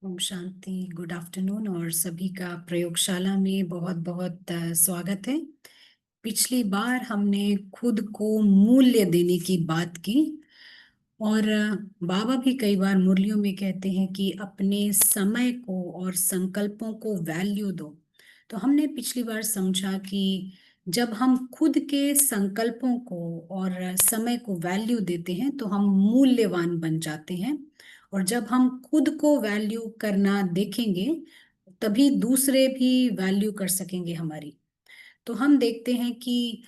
Om Shanti. Good afternoon और सभी का प्रयोगशाला में बहुत बहुत स्वागत है। पिछली बार हमने खुद को मूल्य देने की बात की और बाबा भी कई बार मुरलियों में कहते हैं कि अपने समय को और संकल्पों को वैल्यू दो। तो हमने पिछली बार समझा कि जब हम खुद के संकल्पों को और समय को वैल्यू देते हैं तो हम मूल्यवान बन जाते हैं। और जब हम खुद को वैल्यू करना देखेंगे तभी दूसरे भी वैल्यू कर सकेंगे हमारी। तो हम देखते हैं कि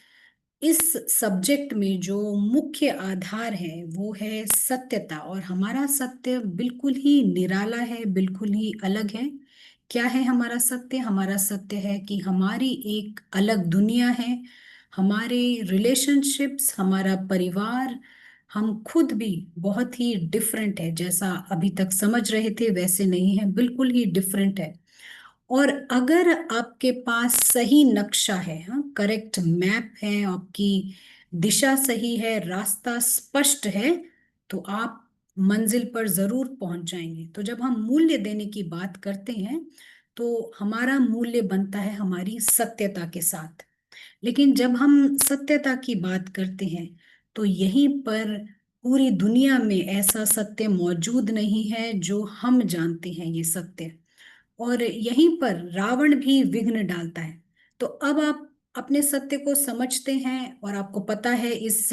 इस सब्जेक्ट में जो मुख्य आधार है वो है सत्यता। और हमारा सत्य बिल्कुल ही निराला है, बिल्कुल ही अलग है। क्या है हमारा सत्य? हमारा सत्य है कि हमारी एक अलग दुनिया है। हमारे रिलेशनशिप्स, हमारा परिवार, हम खुद भी बहुत ही डिफरेंट है। जैसा अभी तक समझ रहे थे वैसे नहीं है, बिल्कुल ही डिफरेंट है। और अगर आपके पास सही नक्शा है, हाँ, करेक्ट मैप है, आपकी दिशा सही है, रास्ता स्पष्ट है, तो आप मंजिल पर जरूर पहुंच जाएंगे। तो जब हम मूल्य देने की बात करते हैं तो हमारा मूल्य बनता है हमारी सत्यता के साथ। लेकिन जब हम सत्यता की बात करते हैं तो यहीं पर पूरी दुनिया में ऐसा सत्य मौजूद नहीं है जो हम जानते हैं ये सत्य। और यहीं पर रावण भी विघ्न डालता है। तो अब आप अपने सत्य को समझते हैं और आपको पता है इस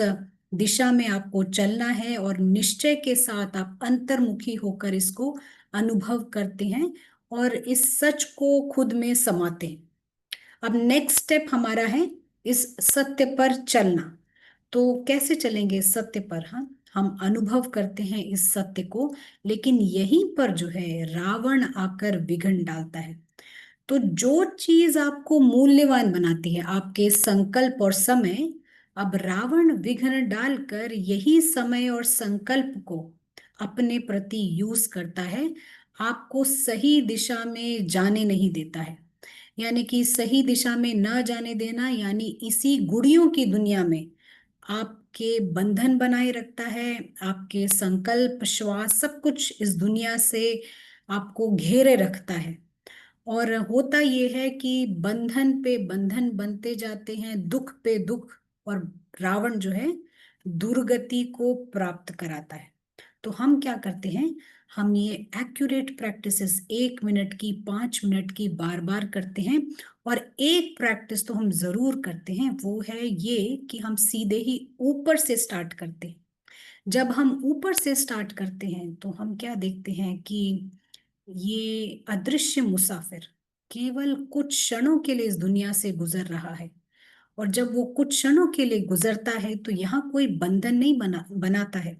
दिशा में आपको चलना है और निश्चय के साथ आप अंतर्मुखी होकर इसको अनुभव करते हैं और इस सच को खुद में समाते हैं। अब नेक्स्ट स्टेप हमारा है इस सत्य पर चलना। तो कैसे चलेंगे सत्य पर? हाँ, हम अनुभव करते हैं इस सत्य को, लेकिन यहीं पर जो है रावण आकर विघ्न डालता है। तो जो चीज आपको मूल्यवान बनाती है, आपके संकल्प और समय, अब रावण विघ्न डालकर यही समय और संकल्प को अपने प्रति यूज करता है। आपको सही दिशा में जाने नहीं देता है। यानी कि सही दिशा में न जाने देना, यानी इसी गुड़ियों की दुनिया में आपके बंधन बनाए रखता है। आपके संकल्प, श्वास, सब कुछ इस दुनिया से आपको घेरे रखता है। और होता ये है कि बंधन पे बंधन बनते जाते हैं, दुख पे दुख। और रावण जो है दुर्गति को प्राप्त कराता है। तो हम क्या करते हैं? हम ये एक्यूरेट प्रैक्टिसेस 1 मिनट की, 5 मिनट की बार बार करते हैं। और एक प्रैक्टिस तो हम जरूर करते हैं, वो है ये कि हम सीधे ही ऊपर से स्टार्ट करते हैं। जब हम ऊपर से स्टार्ट करते हैं तो हम क्या देखते हैं कि ये अदृश्य मुसाफिर केवल कुछ क्षणों के लिए इस दुनिया से गुजर रहा है। और जब वो कुछ क्षणों के लिए गुजरता है तो यहाँ कोई बंधन नहीं बनाता है।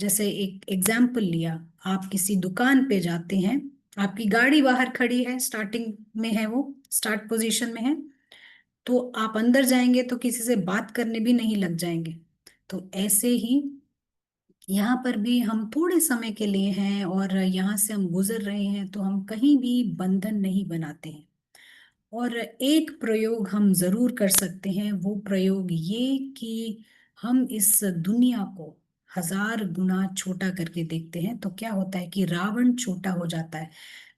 जैसे एक एग्जाम्पल लिया, आप किसी दुकान पे जाते हैं, आपकी गाड़ी बाहर खड़ी है, स्टार्टिंग में है, वो स्टार्ट पोजीशन में है। तो आप अंदर जाएंगे तो किसी से बात करने भी नहीं लग जाएंगे। तो ऐसे ही यहाँ पर भी हम थोड़े समय के लिए हैं और यहाँ से हम गुजर रहे हैं, तो हम कहीं भी बंधन नहीं बनाते हैं। और एक प्रयोग हम जरूर कर सकते हैं, वो प्रयोग ये कि हम इस दुनिया को 1000 गुना छोटा करके देखते हैं। तो क्या होता है कि रावण छोटा हो जाता है।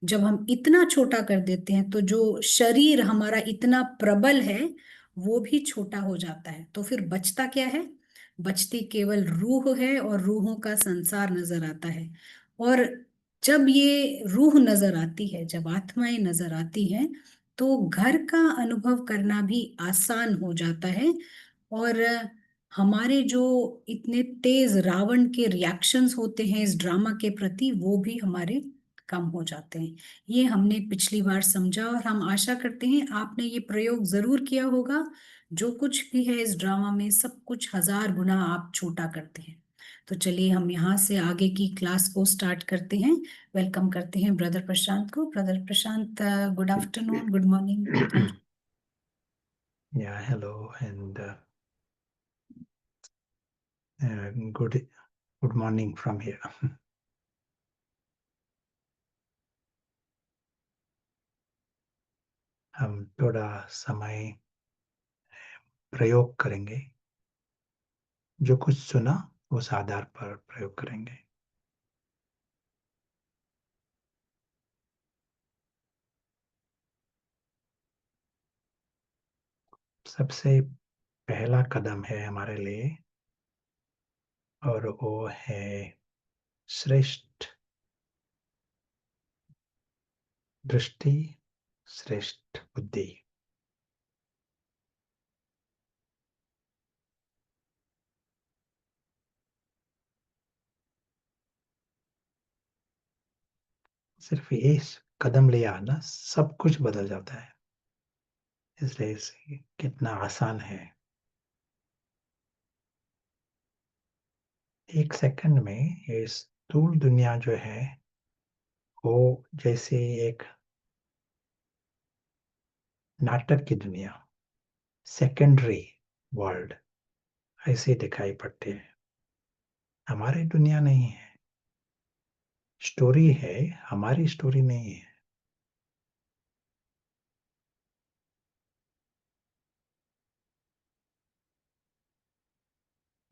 जब हम इतना छोटा कर देते हैं तो जो शरीर हमारा इतना प्रबल है वो भी छोटा हो जाता है। तो फिर बचता क्या है? बचती केवल रूह है और रूहों का संसार नजर आता है। और जब ये रूह नजर आती है, जब आत्माएं नजर आती हैं, तो घर का अनुभव करना भी आसान हो जाता है। और हमारे जो इतने तेज रावण के रिएक्शंस होते हैं इस ड्रामा के प्रति, वो भी हमारे कम हो जाते हैं। ये हमने पिछली बार समझा और हम आशा करते हैं आपने ये प्रयोग जरूर किया होगा। जो कुछ भी है इस ड्रामा में, सब कुछ 1000 गुना आप छोटा करते हैं। तो चलिए हम यहाँ से आगे की क्लास को स्टार्ट करते हैं। वेलकम करते हैं ब्रदर प्रशांत को। Brother Prashant, good afternoon, good morning, thank you. Yeah, hello and good morning from here. हम थोड़ा समय प्रयोग करेंगे, जो कुछ सुना उस आधार पर प्रयोग करेंगे। सबसे पहला कदम है हमारे लिए और वो है श्रेष्ठ दृष्टि, श्रेष्ठ बुद्धि। सिर्फ ये कदम लिया ना सब कुछ बदल जाता है। इसलिए कितना आसान है। 1 सेकंड में ये स्थूल दुनिया जो है वो जैसे एक नाटक की दुनिया, सेकेंडरी वर्ल्ड ऐसे दिखाई पड़ते हैं। हमारी दुनिया नहीं है, स्टोरी है, हमारी स्टोरी नहीं है।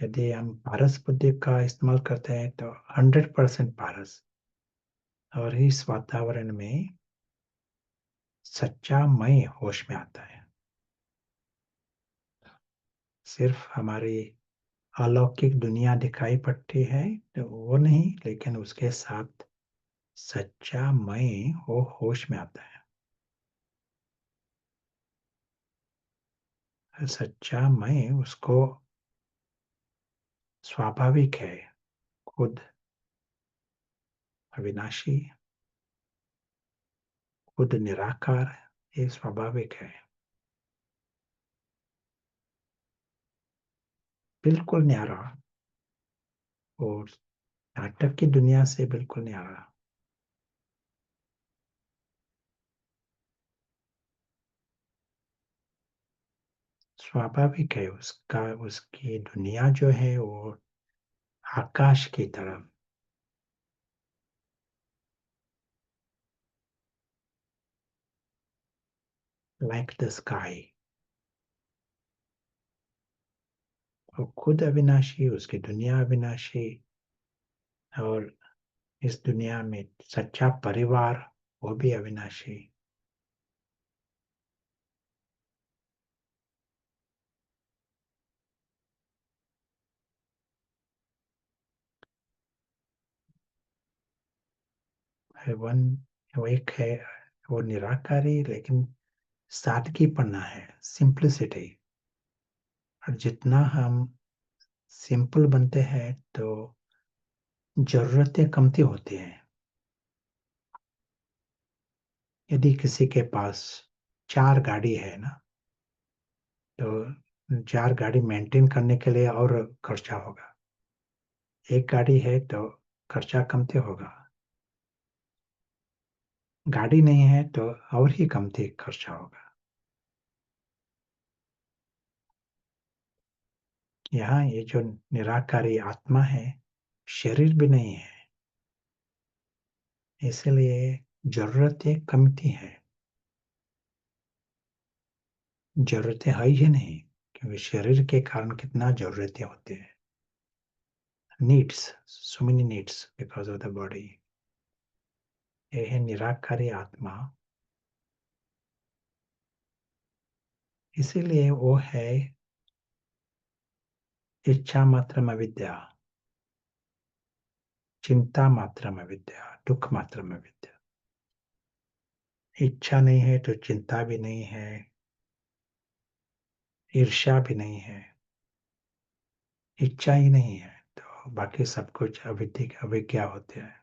यदि हम पारस बुद्धि का इस्तेमाल करते हैं तो 100% पारस, और इस वातावरण में सच्चा मैं होश में आता है। सिर्फ हमारी अलौकिक दुनिया दिखाई पड़ती है तो वो नहीं, लेकिन उसके साथ सच्चा मैं वो होश में आता है। सच्चा मैं उसको स्वाभाविक है, खुद अविनाशी, खुद निराकार, ये स्वाभाविक है। बिल्कुल न्यारा, और नाटक की दुनिया से बिल्कुल न्यारा। स्वाभाविक है उसका, उसकी दुनिया जो है वो आकाश की तरफ, लाइक द स्काई। वो खुद अविनाशी, उसकी दुनिया अविनाशी, और इस दुनिया में सच्चा परिवार वो भी अविनाशी। वन वो एक है, वो निराकारी लेकिन सादगी पन्ना है, सिंप्लिसिटी। और जितना हम सिंपल बनते हैं तो जरूरतें कमती होती हैं। यदि किसी के पास 4 गाड़ी है ना, तो 4 गाड़ी मेंटेन करने के लिए और खर्चा होगा। एक गाड़ी है तो खर्चा कमती होगा। गाड़ी नहीं है तो और ही कमती खर्चा होगा। यहाँ ये जो निराकारी आत्मा है, शरीर भी नहीं है, इसलिए जरूरतें कमती है। जरूरतें है ही नहीं, क्योंकि शरीर के कारण कितना जरूरतें होती है। Needs, so many needs because of the body। ये है निराकारी आत्मा। इसीलिए वो है इच्छा मात्रम अविद्या, चिंता मात्रम अविद्या, दुख मात्रम अविद्या। इच्छा नहीं है तो चिंता भी नहीं है, ईर्ष्या भी नहीं है। इच्छा ही नहीं है तो बाकी सब कुछ अविद्या होते हैं।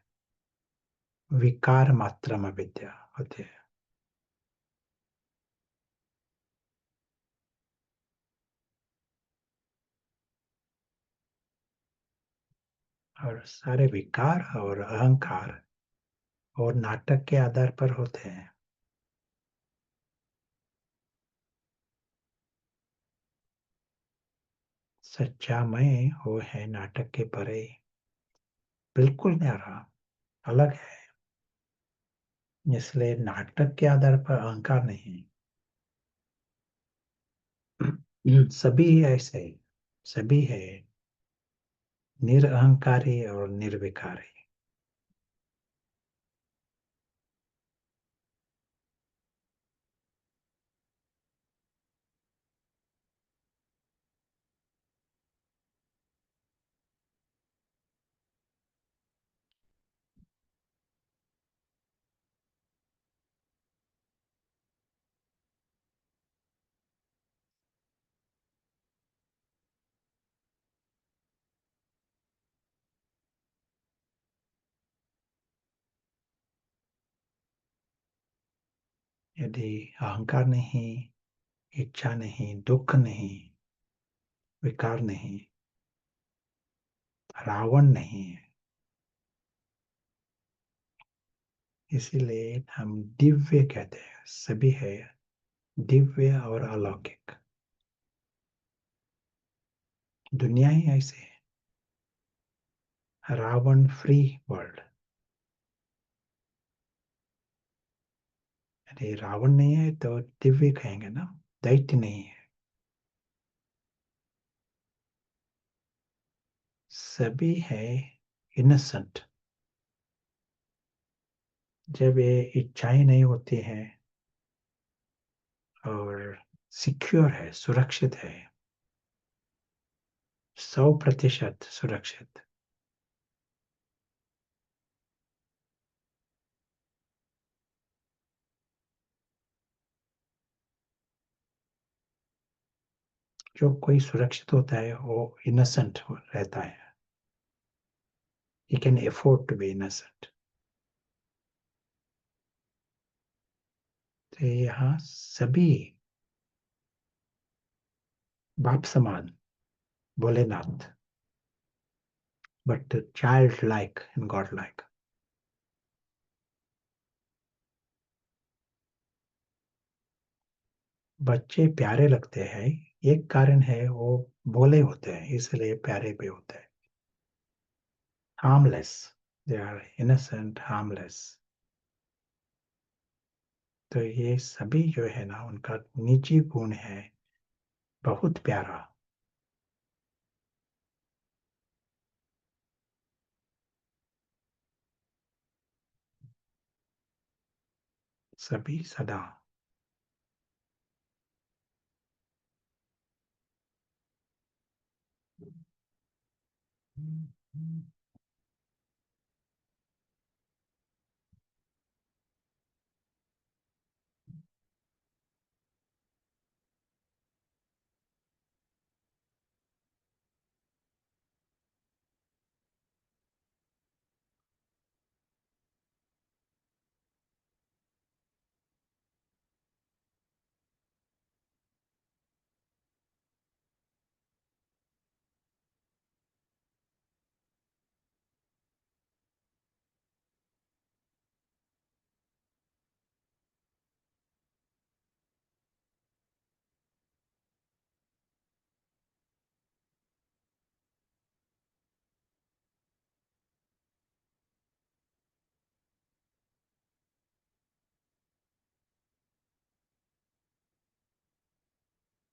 विकार मात्रम अविद्या होते हैं। और सारे विकार और अहंकार और नाटक के आधार पर होते हैं। सच्चा मैं वो है नाटक के परे, बिल्कुल न्यारा, अलग है। इसलिए नाटक के आधार पर अहंकार नहीं। सभी ऐसे, सभी है निरअहंकारी और निर्विकारी। यदि अहंकार नहीं, इच्छा नहीं, दुख नहीं, विकार नहीं, रावण नहीं है, इसीलिए हम दिव्य कहते हैं। सभी है दिव्य और अलौकिक। दुनिया ही ऐसे है। Ravan free world. अरे रावण नहीं है तो दिव्य कहेंगे ना, दैत्य नहीं है। सभी है इनोसेंट। जब ये इच्छाएं नहीं होती हैं और सिक्योर है, सुरक्षित है, 100% सुरक्षित, जो कोई सुरक्षित होता है वो इनोसेंट रहता है। He can afford to be innocent. तो यहाँ सभी बाप समान, Bholenath, but childlike and godlike. बच्चे प्यारे लगते हैं, एक कारण है वो भोले होते हैं, इसलिए प्यारे भी होते हैं। harmless, they are innocent, harmless. तो ये सभी जो है ना, उनका निजी गुण है, बहुत प्यारा। सभी सदा।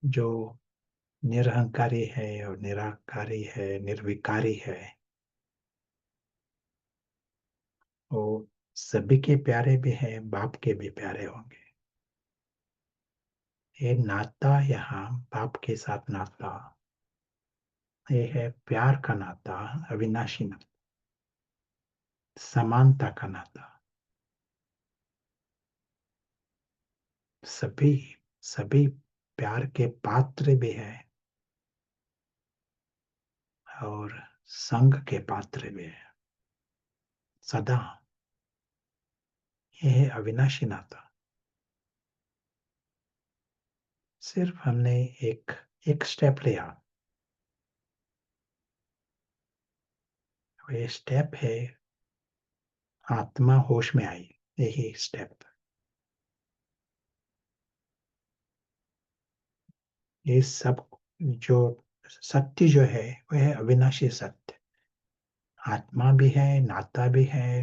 जो निरहंकारी है और निराकारी है, निर्विकारी है, वो सभी के प्यारे भी हैं, बाप के भी प्यारे होंगे। ये नाता यहाँ बाप के साथ नाता, ये है प्यार का नाता, अविनाशी नाता, समानता का नाता। सभी सभी प्यार के पात्र भी हैं और संग के पात्र भी हैं, सदा। यह है अविनाशी नाता। सिर्फ हमने एक एक स्टेप लिया। ये स्टेप है आत्मा होश में आई, यही स्टेप। ये सब जो सत्य जो है वह है अविनाशी सत्य। आत्मा भी है, नाता भी है,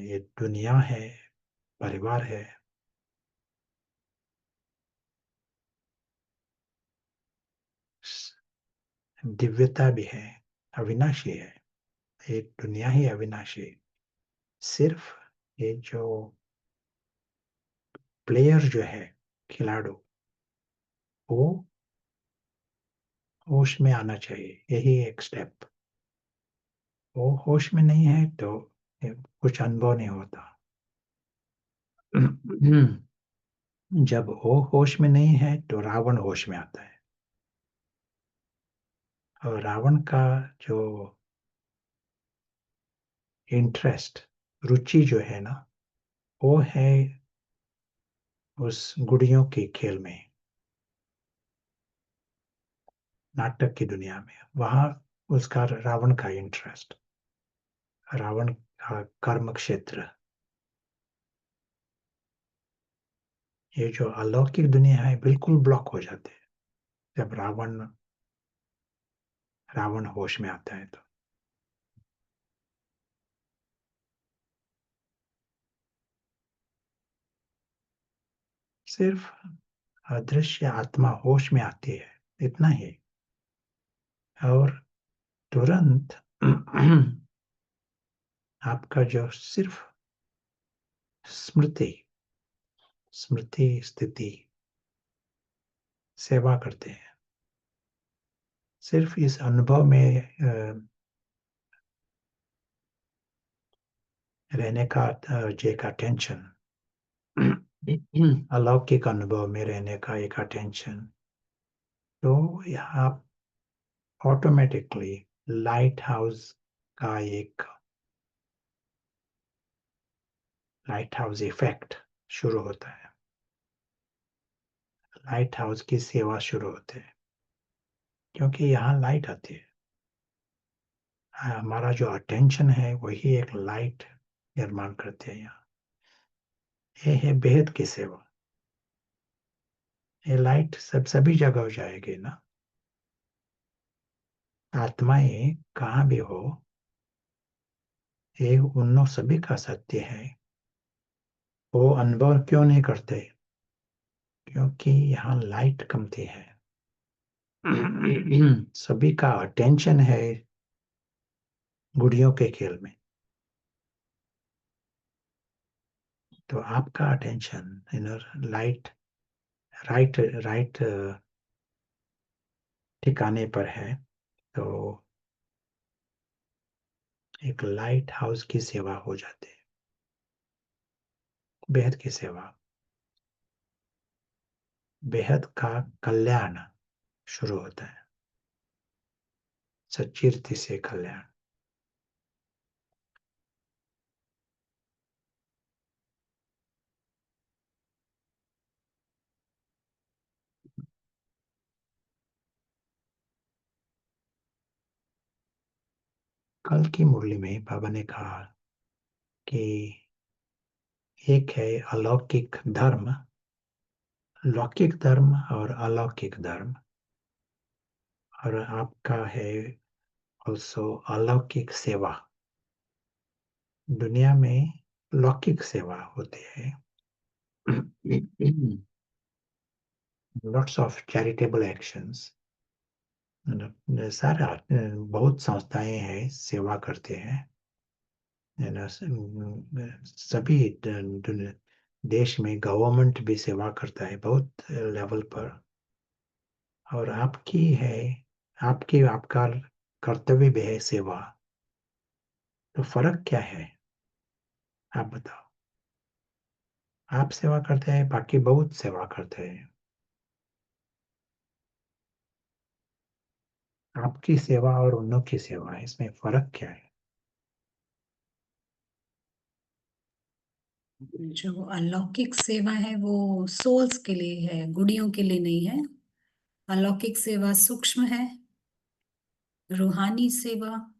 ये दुनिया है, परिवार है, दिव्यता भी है, अविनाशी है। ये दुनिया ही अविनाशी है। सिर्फ ये जो प्लेयर जो है, खिलाड़ू, वो होश में आना चाहिए, यही एक स्टेप। वो होश में नहीं है तो कुछ अनुभव नहीं होता। जब वो होश में नहीं है तो रावण होश में आता है। और रावण का जो इंटरेस्ट, रुचि जो है ना, वो है उस गुड़ियों के खेल में, नाटक की दुनिया में। वहां उसका रावण का इंटरेस्ट, रावण का कर्म क्षेत्र, ये जो अलौकिक दुनिया है बिल्कुल ब्लॉक हो जाते हैं जब रावण होश में आता है। तो सिर्फ अदृश्य आत्मा होश में आती है, इतना ही। और तुरंत आपका जो सिर्फ स्मृति स्मृति स्थिति सेवा करते हैं, सिर्फ इस अनुभव में रहने का जो एक अटेंशन, अलौकिक अनुभव में रहने का एक अटेंशन, तो यहाँ ऑटोमेटिकली लाइट हाउस का एक लाइट हाउस इफेक्ट शुरू होता है, लाइट हाउस की सेवा शुरू होती है, क्योंकि यहाँ लाइट आती है। हमारा जो अटेंशन है वही एक लाइट निर्माण करते हैं यहाँ। ये है बेहद की सेवा। ये लाइट सभी जगह हो जाएगी ना। आत्माएं कहाँ भी हो, ये उन सभी का सत्य है। वो अनुभव क्यों नहीं करते? क्योंकि यहाँ लाइट कमती है। सभी का अटेंशन है गुड़ियों के खेल में। तो आपका attention inner light right right ठिकाने पर है, तो एक लाइट हाउस की सेवा हो जाती है, बेहद की सेवा। बेहद का कल्याण शुरू होता है, सच्ची रीति से कल्याण। कल की मुरली में बाबा ने कहा कि एक है अलौकिक धर्म, लौकिक धर्म और अलौकिक धर्म, और आपका है ऑल्सो अलौकिक सेवा। दुनिया में लौकिक सेवा होती है, लॉट्स ऑफ चैरिटेबल एक्शंस, सारा बहुत संस्थाएं हैं सेवा करते हैं, सभी देश में गवर्नमेंट भी सेवा करता है बहुत लेवल पर। और आपका कर्तव्य भी है सेवा। तो फर्क क्या है, आप बताओ? आप सेवा करते हैं, बाकी बहुत सेवा करते हैं। आपकी सेवा और उन्हों की सेवा, इसमें फर्क क्या है? जो अलौकिक सेवा है वो सोल्स के लिए है, गुड़ियों के लिए नहीं है। अलौकिक सेवा सूक्ष्म है, रूहानी सेवा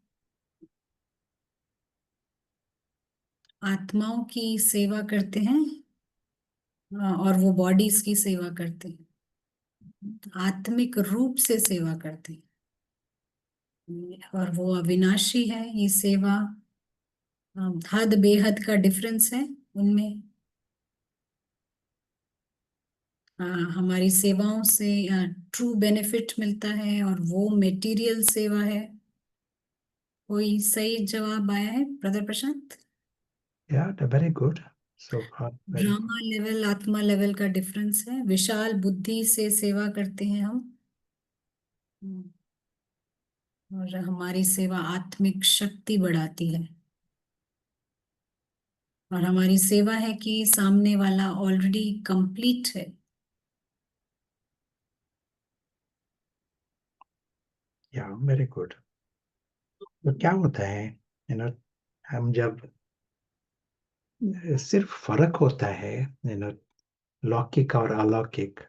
आत्माओं की सेवा करते हैं। और वो बॉडीज की सेवा करते हैं, आत्मिक रूप से सेवा करते हैं, और वो अविनाशी है ये सेवा। हद बेहद का डिफरेंस है उनमें। हमारी सेवाओं से ट्रू बेनिफिट मिलता है, और वो मेटीरियल सेवा है। कोई सही जवाब आया है ब्रदर प्रशांत? Yeah, very good. So far, very good. Drama level आत्मा लेवल का डिफरेंस है। विशाल बुद्धि से सेवा करते हैं हम, और हमारी सेवा आत्मिक शक्ति बढ़ाती है। और हमारी सेवा है कि सामने वाला ऑलरेडी कंप्लीट है। Yeah, very good. तो क्या होता है, यू नो हम जब सिर्फ फर्क होता है लौकिक और अलौकिक।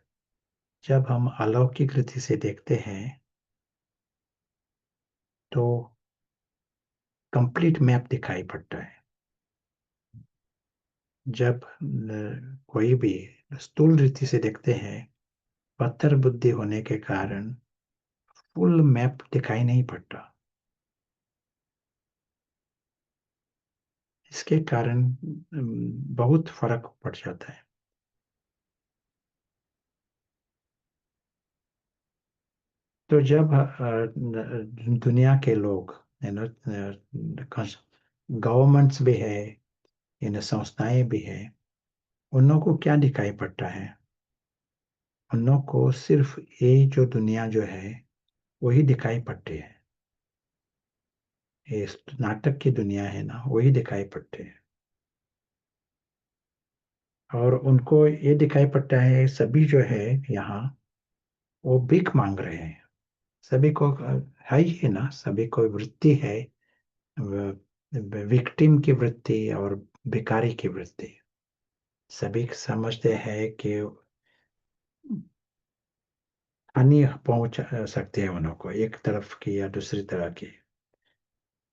जब हम अलौकिक रीति से देखते हैं तो कंप्लीट मैप दिखाई पड़ता है। जब कोई भी स्थूल रीति से देखते हैं, पत्थर बुद्धि होने के कारण फुल मैप दिखाई नहीं पड़ता। इसके कारण बहुत फर्क पड़ जाता है। तो जब दुनिया के लोग गवर्नमेंट्स भी है, संस्थाएं भी है, उन लोगों को क्या दिखाई पड़ता है? उन लोगों को सिर्फ ये जो दुनिया जो है वही दिखाई पड़ती है। ये नाटक की दुनिया है ना, वही दिखाई पड़ती है। और उनको ये दिखाई पड़ता है सभी जो है यहाँ वो भीख मांग रहे हैं। सभी को है ही है ना, सभी को वृत्ति है, विक्टिम की वृत्ति और भिखारी की वृत्ति। सभी समझते हैं कि हानि पहुंच सकती है उन को, एक तरफ की या दूसरी तरह की।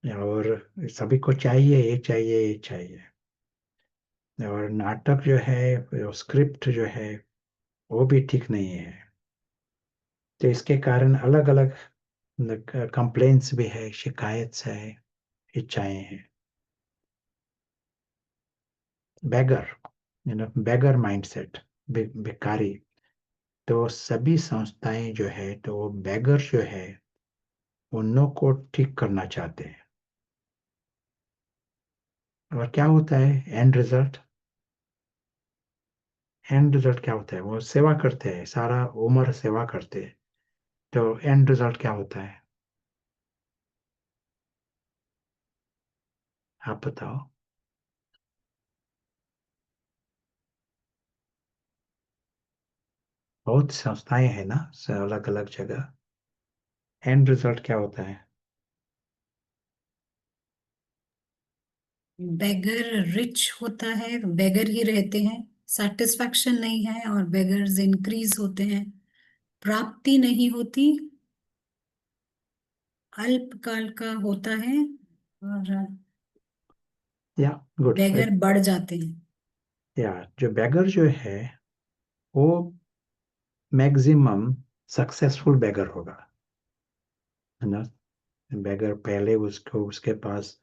और सभी को चाहिए, ये चाहिए, ये चाहिए। और नाटक जो है, स्क्रिप्ट जो है, वो भी ठीक नहीं है। तो इसके कारण अलग अलग कंप्लेंट्स भी है, शिकायत है, इच्छाएं हैं। बेगर, बेगर माइंडसेट, भिखारी। तो सभी संस्थाएं जो है, तो वो बेगर जो है उन को ठीक करना चाहते हैं। और क्या होता है एंड रिजल्ट? एंड रिजल्ट क्या होता है? वो सेवा करते हैं, सारा उम्र सेवा करते हैं। तो एंड रिजल्ट क्या होता है? आप बताओ। बहुत संस्थाएं हैं ना, अलग अलग जगह। एंड रिजल्ट क्या होता है? बेगर रिच होता है, बेगर ही रहते हैं, सेटिस्फैक्शन नहीं है और बेगर्स इंक्रीज होते हैं, प्राप्ति नहीं होती, अल्पकाल का होता है और या गुड। बेगर बढ़ जाते हैं। या जो बेगर जो है वो मैक्सिमम सक्सेसफुल बेगर होगा, है ना। बेगर पहले उसको, उसके पास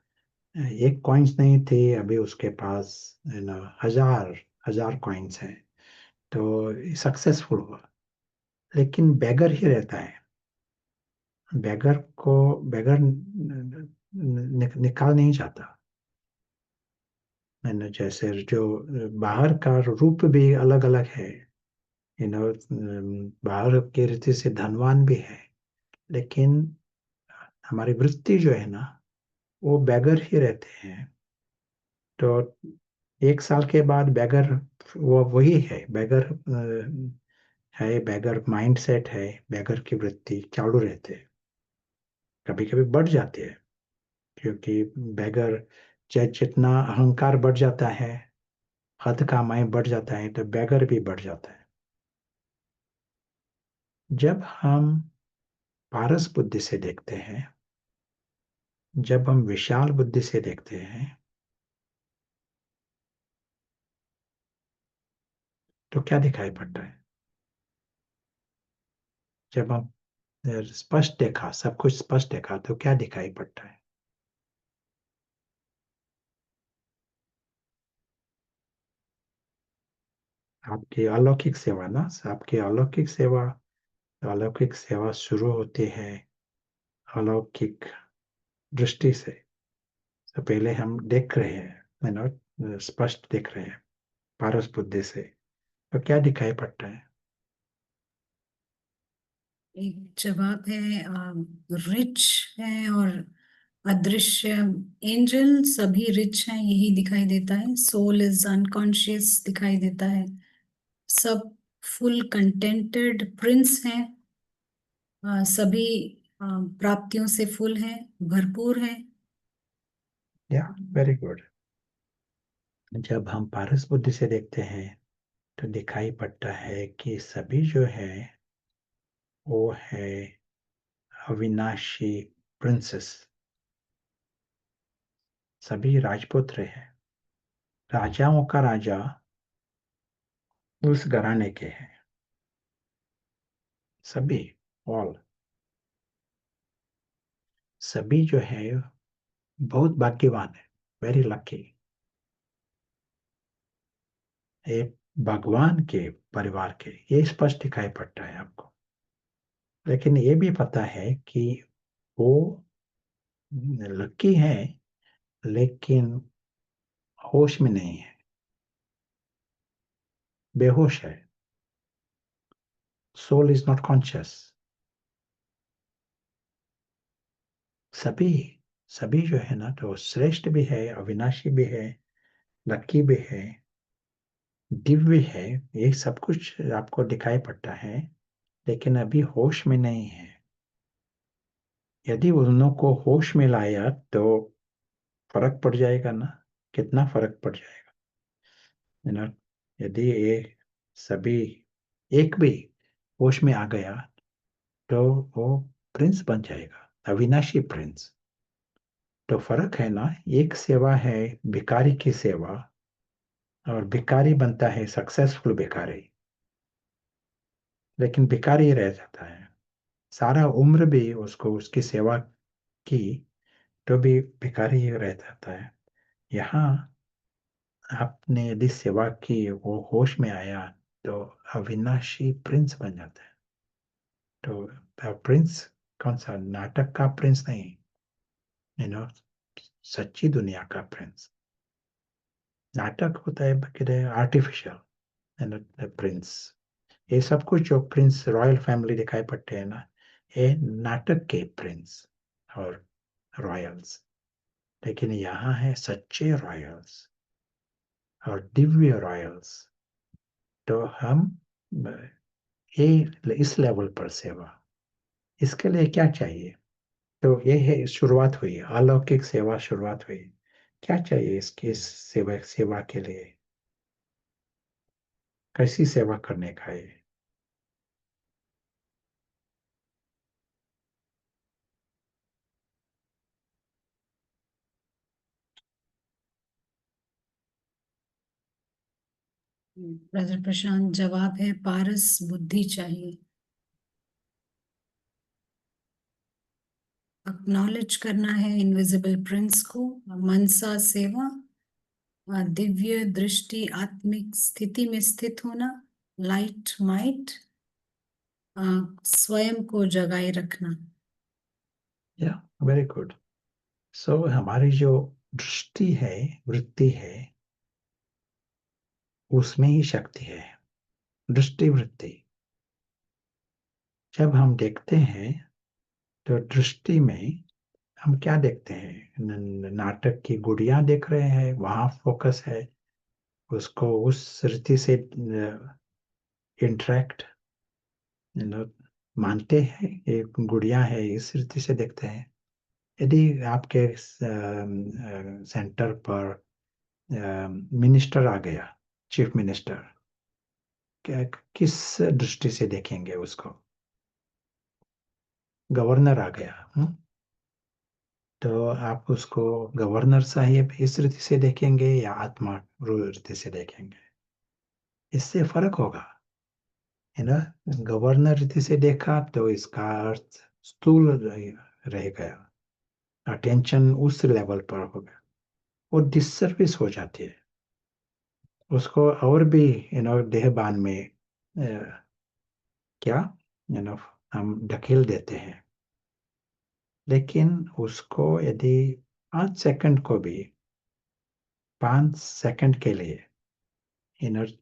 एक कॉइन्स नहीं थे, अभी उसके पास हजार हजार कॉइन्स हैं। तो सक्सेसफुल हुआ, लेकिन बेगर ही रहता है। बेगर को बेगर निकाल नहीं जाता, है ना। जैसे जो बाहर का रूप भी अलग अलग है, बाहर के रीति से धनवान भी है, लेकिन हमारी वृत्ति जो है ना वो बेगर ही रहते हैं। तो एक साल के बाद बेगर वो वही है, बेगर है, बेगर माइंडसेट है, बेगर की वृत्ति चालू रहते हैं। कभी कभी बढ़ जाती है, क्योंकि बेगर जितना अहंकार बढ़ जाता है, हद का माय बढ़ जाता है, तो बेगर भी बढ़ जाता है। जब हम पारस बुद्धि से देखते हैं, जब हम विशाल बुद्धि से देखते हैं, तो क्या दिखाई पड़ता है? जब हम स्पष्ट देखा, सब कुछ स्पष्ट देखा, तो क्या दिखाई पड़ता है? आपकी अलौकिक सेवा ना, आपकी अलौकिक सेवा, अलौकिक सेवा शुरू होती है अलौकिक दृष्टि से। तो पहले हम देख रहे हैं, स्पष्ट देख रहे हैं पारस बुद्धि से, तो क्या दिखाई पड़ता है? एक जवाब है, रिच है और अदृश्य। एंजल सभी रिच हैं यही दिखाई देता है, सोल इज अनकॉन्शियस दिखाई देता है, सब फुल कंटेंटेड प्रिंस हैं, सभी प्राप्तियों से फुल हैं, भरपूर हैं। या वेरी गुड। जब हम पारस बुद्धि से देखते हैं तो दिखाई पड़ता है कि सभी जो है वो है अविनाशी प्रिंसेस, सभी राजपुत्र हैं, राजाओं का राजा उस घराने के हैं, सभी, ऑल, सभी जो है बहुत भाग्यवान है, वेरी लकी, एक भगवान के परिवार के, ये स्पष्ट दिखाई पड़ता है आपको। लेकिन ये भी पता है कि वो लकी है लेकिन होश में नहीं है, बेहोश है, सोल इज नॉट कॉन्शियस। सभी सभी जो है ना, तो श्रेष्ठ भी है, अविनाशी भी है, लकी भी है, दिव्य है, ये सब कुछ आपको दिखाई पड़ता है, लेकिन अभी होश में नहीं है। यदि उन को होश में लाया तो फर्क पड़ जाएगा ना, कितना फर्क पड़ जाएगा, है ना। यदि ये सभी एक भी होश में आ गया तो वो प्रिंस बन जाएगा, अविनाशी प्रिंस। तो फर्क है ना, एक सेवा है भिखारी की सेवा, और भिखारी बनता है सक्सेसफुल भिखारी, लेकिन भिखारी रह जाता है सारा उम्र भी, उसको उसकी सेवा की तो भी भिखारी ही रह जाता है। यहाँ आपने यदि सेवा की, वो होश में आया तो अविनाशी प्रिंस बन जाता है। तो प्रिंस कौन सा, नाटक का प्रिंस नहीं, यू नो, सच्ची दुनिया का प्रिंस। नाटक होता है बगैर आर्टिफिशियल, है ना, प्रिंस। ये सब कुछ जो प्रिंस रॉयल फैमिली दिखाई पड़ते हैं ना, ये नाटक के प्रिंस और रॉयल्स। लेकिन यहाँ है सच्चे रॉयल्स और दिव्य रॉयल्स। तो हम ये इस लेवल पर सेवा, इसके लिए क्या चाहिए? तो ये है, शुरुआत हुई, अलौकिक सेवा शुरुआत हुई। क्या चाहिए इसकी, इस सेवा सेवा के लिए, कैसी सेवा करने का है? ब्रदर प्रशांत, जवाब है पारस बुद्धि चाहिए। अक्नॉलेज करना है इनविजिबल प्रिंस को, मनसा सेवा, दिव्य दृष्टि, आत्मिक स्थिति में स्थित होना, लाइट माइट, स्वयं को जगाए रखना। या वेरी गुड। सो हमारी जो दृष्टि है, वृत्ति है, उसमें ही शक्ति है, दृष्टि वृत्ति। जब हम देखते हैं तो दृष्टि में हम क्या देखते हैं, नाटक की गुड़िया देख रहे हैं, वहां फोकस है, उसको उस रीति से इंटरेक्ट, मानते हैं एक गुड़िया है, इस रीति से देखते हैं। यदि आपके सेंटर पर मिनिस्टर आ गया, चीफ मिनिस्टर, किस दृष्टि से देखेंगे उसको? गवर्नर आ गया, तो आप उसको गवर्नर साहिब इस रीति से देखेंगे या आत्मा रीति से देखेंगे? इससे फर्क होगा, है ना। गवर्नर रीति से देखा तो इसका अर्थ स्थूल रह गया, अटेंशन उस लेवल पर हो गया, वो डिसर्विस हो जाती है, उसको और भी देहबान में क्या, हम ढकेल देते हैं। लेकिन उसको यदि 5 सेकंड को भी, 5 सेकंड के लिए इनर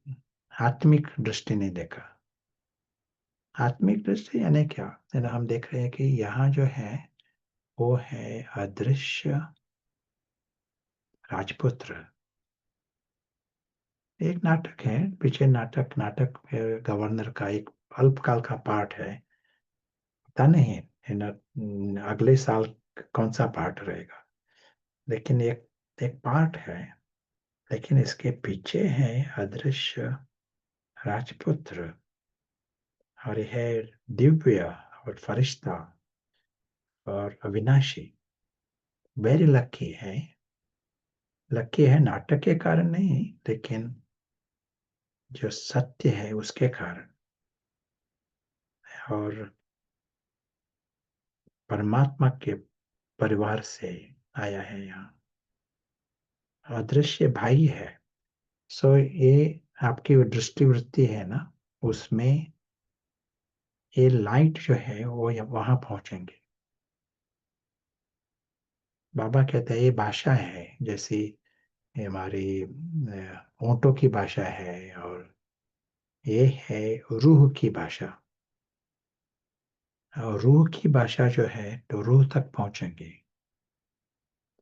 आत्मिक दृष्टि नहीं देखा, आत्मिक दृष्टि यानी क्या, हम देख रहे हैं कि यहाँ जो है वो है अदृश्य राजपुत्र। एक नाटक है, पीछे नाटक नाटक गवर्नर का एक अल्पकाल का पार्ट है, पता नहीं अगले साल कौन सा पार्ट रहेगा, लेकिन एक एक पार्ट है। लेकिन इसके पीछे है अदृश्य राजपुत्र, और यह है दिव्य और फरिश्ता और अविनाशी। वेरी लकी है नाटक के कारण नहीं, लेकिन जो सत्य है उसके कारण। और परमात्मा के परिवार से आया है यहाँ, अदृश्य भाई है। सो ये आपकी दृष्टिवृत्ति है ना, उसमें ये लाइट जो है वो वहां पहुंचेंगे। बाबा कहते हैं ये भाषा है, जैसी ये हमारी ऊंटों की भाषा है, और ये है रूह की भाषा। और रूह की भाषा जो है तो रूह तक पहुंचेंगे,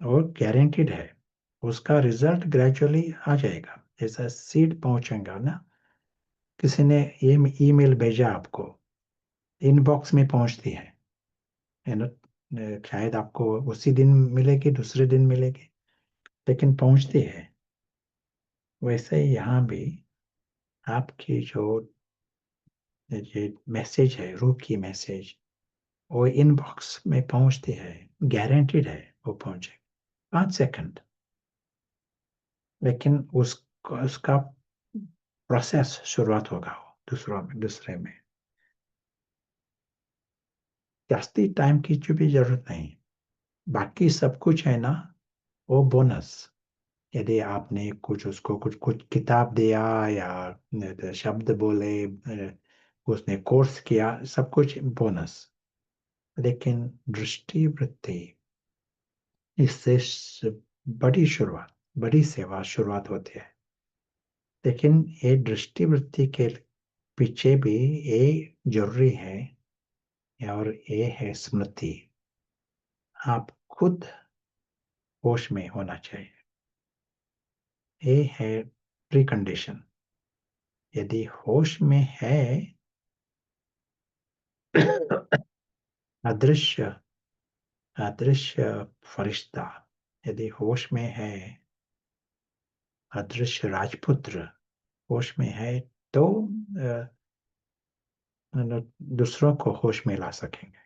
और गारंटीड है उसका रिजल्ट ग्रेजुअली आ जाएगा। जैसा सीड पहुंचेगा ना, किसी ने ये ईमेल भेजा आपको, इनबॉक्स में पहुंचती है ना, शायद आपको उसी दिन मिलेगी, दूसरे दिन मिलेगी, लेकिन पहुंचती है। वैसे ही यहाँ भी आपकी जो ये मैसेज है, रूह की मैसेज, वो इनबॉक्स में पहुंचती है, गारंटीड है वो पहुंचे 5 सेकंड। लेकिन उसका प्रोसेस शुरुआत होगा दूसरे में। जास्ती टाइम की भी जरूरत नहीं, बाकी सब कुछ है ना वो बोनस। यदि आपने कुछ उसको कुछ किताब दिया या शब्द बोले, उसने कोर्स किया, सब कुछ बोनस। लेकिन दृष्टि वृत्ति, इससे बड़ी सेवा शुरुआत होती है। लेकिन ये दृष्टि वृत्ति के पीछे भी ये जरूरी है, और ये है स्मृति। आप खुद होश में होना चाहिए, ये है प्रीकंडीशन। यदि होश में है अदृश्य अदृश्य फरिश्ता, यदि होश में है अदृश्य राजपुत्र, होश में है, तो दूसरों को होश में ला सकेंगे।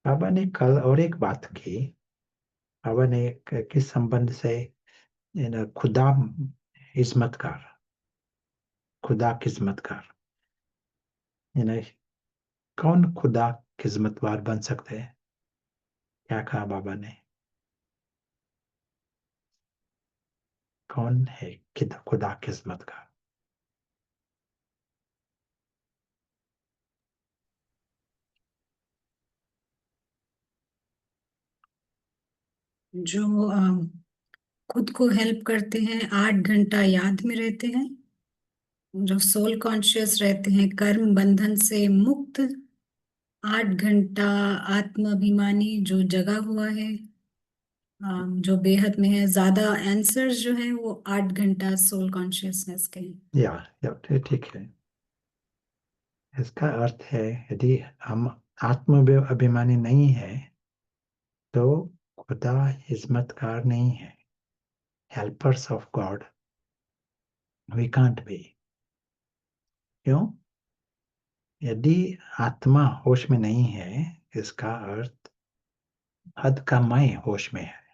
बाबा ने कल और एक बात की। बाबा ने किस संबंध से, खुदा इस्मतकार, खुदा किस्मतकार, कौन खुदा किस्मतवार बन सकते हैं? क्या कहा बाबा ने? कौन है खुदा किस्मतकार? जो खुद को हेल्प करते हैं, 8 घंटा याद में रहते हैं, जो सोल कॉन्शियस रहते हैं, कर्म बंधन से मुक्त, 8 घंटा आत्माभिमानी जो जगा हुआ है, जो बेहद में है, ज्यादा आंसर्स जो है वो 8 घंटा सोल कॉन्शियसनेस के हैं। या ठीक है। इसका अर्थ है यदि हम आत्म अभिमानी नहीं है तो खुदा हिजमतकार नहीं है, helpers of God we can't be. क्यों? यदि आत्मा होश में नहीं है, इसका अर्थ हद का मैं होश में है,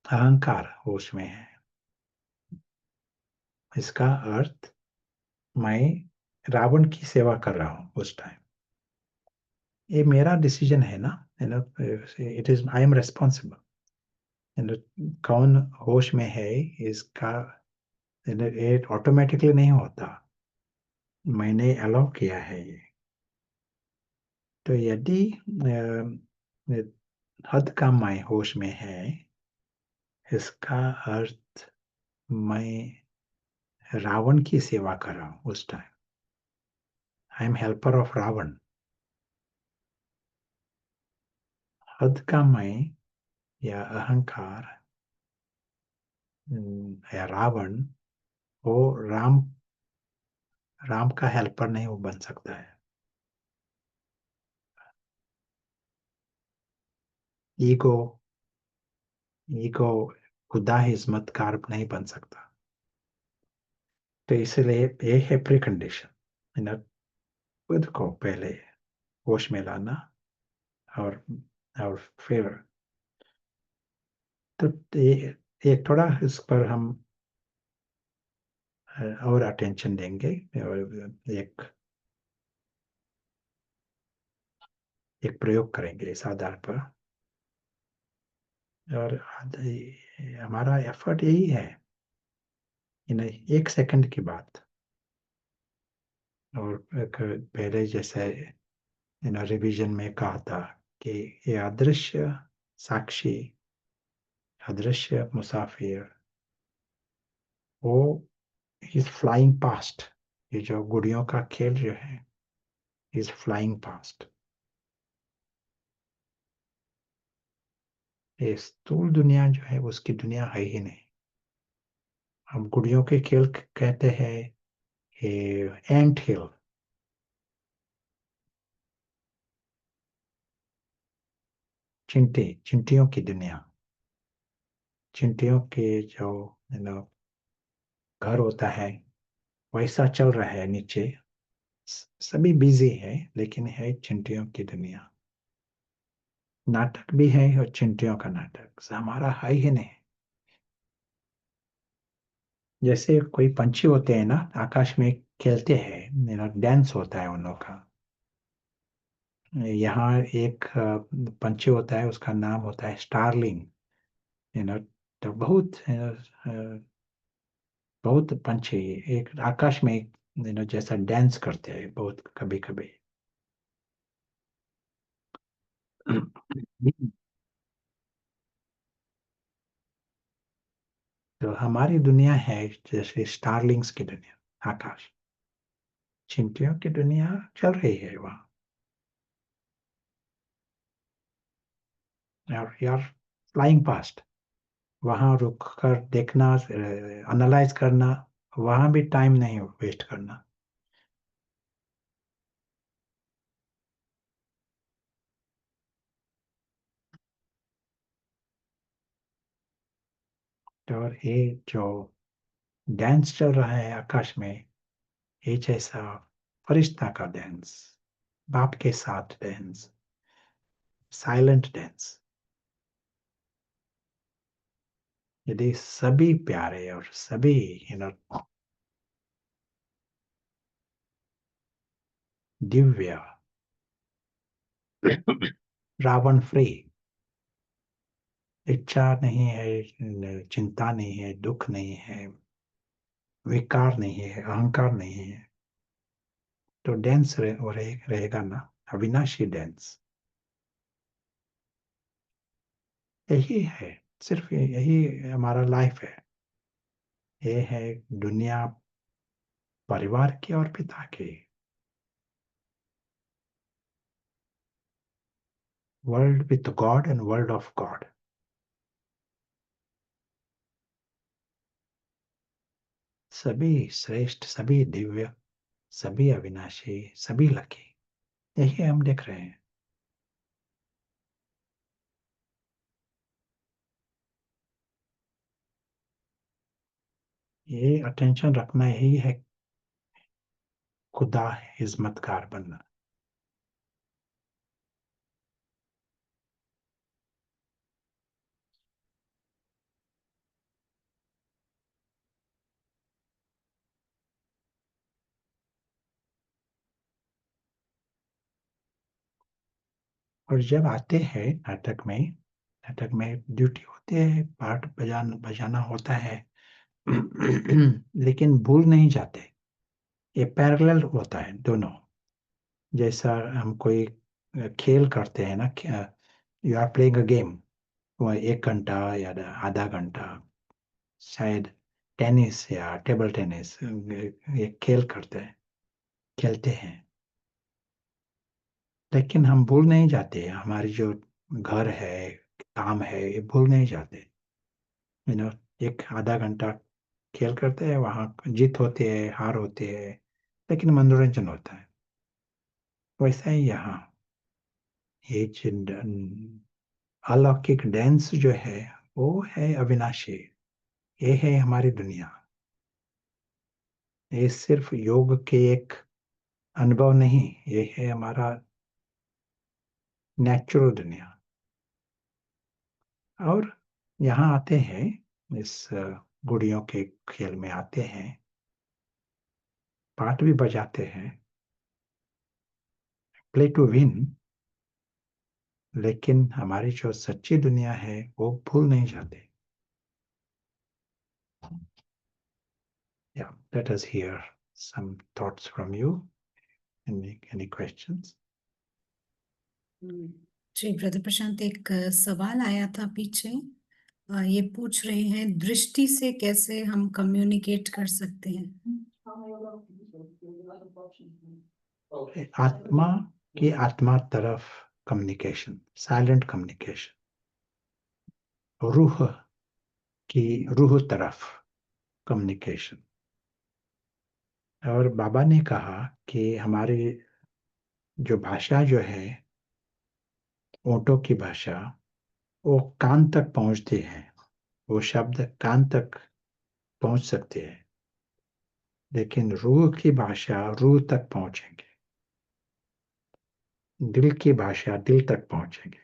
अहंकार होश में है। इसका अर्थ मैं रावण की सेवा कर रहा हूं उस टाइम। ये मेरा डिसीजन है ना, it is I am responsible. कौन होश में है इसका ये ऑटोमेटिकली नहीं होता, मैंने अलाउ किया है ये। तो यदि हद का मैं होश में है, इसका अर्थ मैं रावण की सेवा कर रहा हूं उस time. I am helper of Ravan. हद का मैं या अहंकार या रावण, वो राम का हेल्पर नहीं वो बन सकता है। ईगो ईगो खुदा ही हिम्मतकार नहीं बन सकता। तो इसलिए ये है प्री कंडीशन, खुद को पहले होश में लाना, और फिर तो ये थोड़ा इस पर हम और अटेंशन देंगे, और एक प्रयोग करेंगे इस आधार पर। और हमारा एफर्ट यही है, एक सेकंड की बात। और पहले जैसे रिवीजन में कहा था कि ये अदृश्य साक्षी, अदृश्य मुसाफिर, वो इज फ्लाइंग पास्ट। ये जो गुड़ियों का खेल जो है, इज फ्लाइंग पास्ट। ये स्थूल दुनिया जो है उसकी दुनिया है ही नहीं। हम गुड़ियों के खेल कहते हैं ये एंट हिल। चिंटियों की दुनिया, चिंटियों के जो घर होता है वैसा चल रहा है नीचे। सभी बिजी है, लेकिन है चिंटियों की दुनिया। नाटक भी है, और चिंटियों का नाटक हमारा है ही नहीं। जैसे कोई पंछी होते हैं ना, आकाश में खेलते हैं, डांस होता है उन लोगों का। यहाँ एक पंछी होता है, उसका नाम होता है स्टारलिंग। यू नो तो बहुत पंछी एक आकाश में जैसा डांस करते हैं बहुत कभी कभी। तो हमारी दुनिया है जैसे स्टारलिंग्स की दुनिया, आकाश। चिंटियों की दुनिया चल रही है वहाँ। और यार, फ्लाइंग पास्ट, वहाँ रुक कर देखना, एनालाइज करना, वहाँ भी टाइम नहीं वेस्ट करना। और ये जो डांस चल रहा है आकाश में, ये जैसा फरिश्ता का डांस, बाप के साथ डांस, साइलेंट डांस। यदि सभी प्यारे और सभी you know Divya, Ravan free, इच्छा नहीं है, चिंता नहीं है, दुख नहीं है, विकार नहीं है, अहंकार नहीं है, तो डांस रहेगा ना, अविनाशी डांस। यही है, सिर्फ यही हमारा लाइफ है। ये है दुनिया परिवार की और पिता की, world with God and world of God. सभी श्रेष्ठ, सभी दिव्य, सभी अविनाशी, सभी लकी, यही हम देख रहे हैं। ये अटेंशन रखना यही है, खुदा हिम्मतकार बनना। और जब आते हैं नाटक में ड्यूटी होती है, पार्ट बजाना होता है। लेकिन भूल नहीं जाते, ये पैरेलल होता है दोनों। जैसा हम कोई खेल करते हैं ना, you are playing a game, वो 1 घंटा या आधा घंटा, शायद टेनिस या टेबल टेनिस, ये खेल खेलते हैं। लेकिन हम भूल नहीं जाते, हमारी जो घर है, काम है, ये भूल नहीं जाते। यू नो एक आधा घंटा खेल करते हैं, वहाँ जीत होती है, हार होती है, लेकिन मनोरंजन होता है। वैसा ही यहाँ ये अलौकिक डांस जो है, वो है अविनाशी, ये है हमारी दुनिया। ये सिर्फ योग के एक अनुभव नहीं, ये है हमारा नेचुरल दुनिया। और यहाँ आते हैं, इस गुड़ियों के खेल में आते हैं, पार्ट भी बजाते हैं, प्ले टू विन, लेकिन हमारी जो सच्ची दुनिया है वो भूल नहीं जाते। Yeah, let us hear some thoughts from you. Any questions? जी ब्रदर प्रशांत, एक सवाल आया था पीछे। ये पूछ रहे हैं दृष्टि से कैसे हम कम्युनिकेट कर सकते हैं। आत्मा की आत्मा तरफ कम्युनिकेशन, साइलेंट कम्युनिकेशन। रूह की रूह तरफ कम्युनिकेशन। और बाबा ने कहा कि हमारी जो भाषा जो है, ओंठों की भाषा, वो कान तक पहुंचती है, वो शब्द कान तक पहुंच सकते हैं, लेकिन रूह की भाषा रूह तक पहुंचेंगे, दिल की भाषा दिल तक पहुंचेंगे।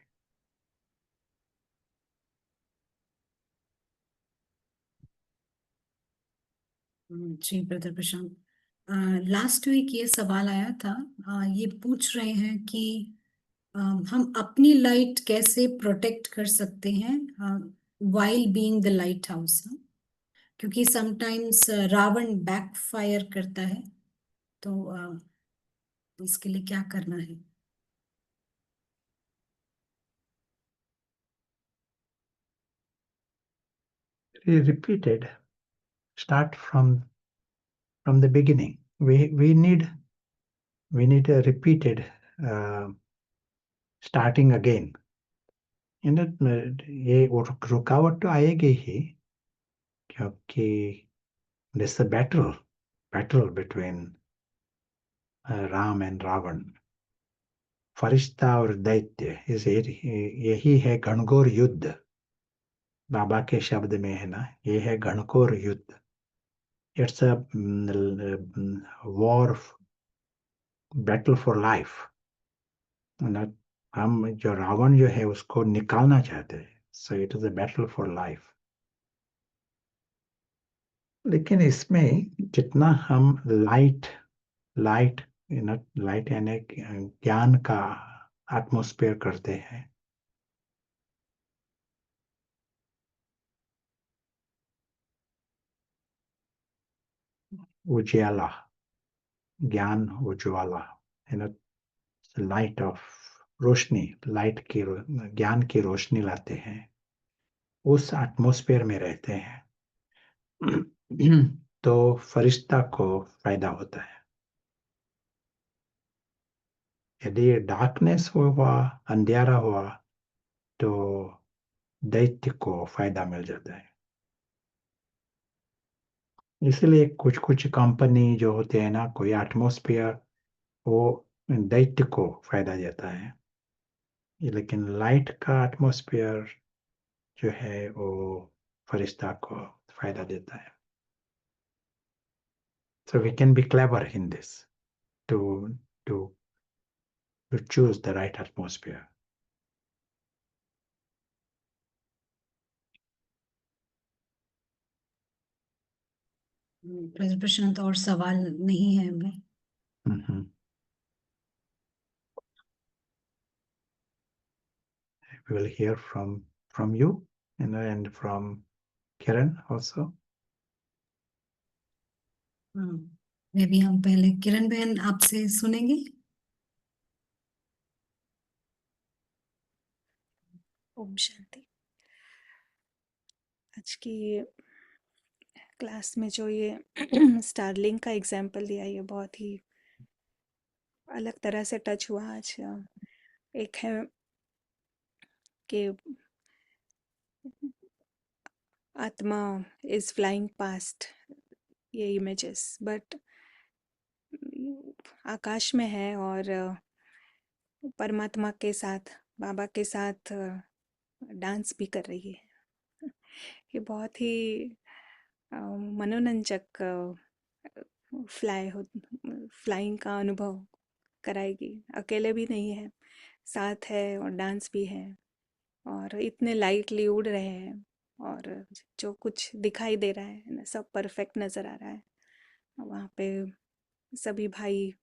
जी ब्रदर प्रशांत, लास्ट वीक ये सवाल आया था। ये पूछ रहे हैं कि हम अपनी लाइट कैसे प्रोटेक्ट कर सकते हैं while being the light house. क्योंकि समटाइम्स रावण बैकफायर करता है, तो इसके लिए क्या करना है। Repeated, start from the beginning. We need a repeated uh, starting again. ये रुकावट तो आएगी ही, क्योंकि this battle between Ram and Ravan, फरिश्ता और दैत्य, यही है घनघोर युद्ध। बाबा के शब्द में है ना, ये है घनघोर युद्ध। It's a war, battle for life. हम जो रावण जो है उसको निकालना चाहते हैं, so it is a battle for life. लेकिन इसमें जितना हम लाइट लाइट यानी ज्ञान का एटमॉस्फेयर करते हैं, उजाला, ज्ञान उज्ज्वला, लाइट ऑफ रोशनी, ज्ञान की रोशनी लाते हैं, उस एटमॉस्फेयर में रहते हैं, तो फरिश्ता को फायदा होता है। यदि डार्कनेस हुआ, अंधेरा हुआ, तो दैत्य को फायदा मिल जाता है। इसलिए कुछ कुछ कंपनी जो होते हैं ना, कोई एटमॉस्फेयर, वो दैत्य को फायदा देता है, लेकिन लाइट का एटमॉस्फेयर जो है वो फरिश्ता को फायदा देता है। So we can be clever in this to to to choose the right atmosphere. Brother Prashant, और सवाल नहीं है हमें। Mm-hmm. We will hear from you, and from Kiran also. मे भी हम पहले किरण बहन आपसे सुनेंगे। ओम शांति। आज की क्लास में जो ये स्टारलिंक का एग्जाम्पल दिया, ये बहुत ही अलग तरह से टच हुआ आज। एक है कि आत्मा इज फ्लाइंग पास्ट ये इमेजेस, बट आकाश में है और परमात्मा के साथ, बाबा के साथ डांस भी कर रही है। ये बहुत ही मनोरंजक फ्लाइंग का अनुभव कराएगी। अकेले भी नहीं है, साथ है और डांस भी है, और इतने लाइटली उड़ रहे हैं, और जो कुछ दिखाई दे रहा है ना, सब परफेक्ट नज़र आ रहा है। वहाँ पे सभी भाई,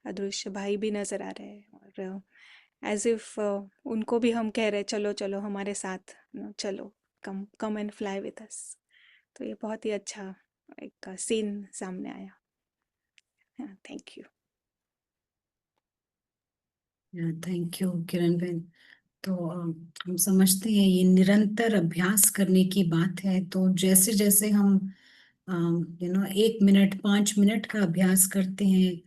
अदृश्य भाई भी नज़र आ रहे हैं, और एज इफ उनको भी हम कह रहे हैं, चलो चलो हमारे साथ, चलो, come come and fly with us. तो ये बहुत ही अच्छा एक सीन सामने आया। Thank you. Thank you Kiran बहन। तो हम समझते हैं ये निरंतर अभ्यास करने की बात है। तो जैसे जैसे हम 1 मिनट 5 मिनट का अभ्यास करते हैं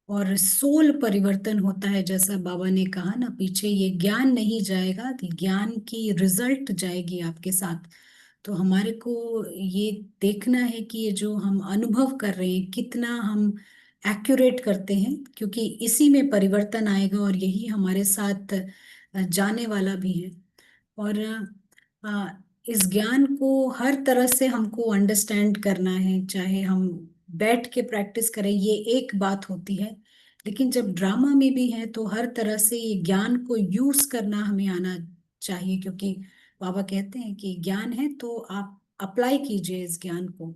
और सोल परिवर्तन होता है, जैसा बाबा ने कहा ना पीछे, ये ज्ञान नहीं जाएगा, ज्ञान की रिजल्ट जाएगी आपके साथ। तो हमारे को ये देखना है कि ये जो हम अनुभव कर रहे हैं कितना हम एक्यूरेट करते हैं, क्योंकि इसी में परिवर्तन आएगा और यही हमारे साथ जाने वाला भी है। और इस ज्ञान को हर तरह से हमको अंडरस्टैंड करना है, चाहे हम बैठ के प्रैक्टिस करें ये एक बात होती है, लेकिन जब ड्रामा में भी है तो हर तरह से ये ज्ञान को यूज करना हमें आना चाहिए, क्योंकि बाबा कहते हैं कि ज्ञान है तो आप अप्लाई कीजिए इस ज्ञान को।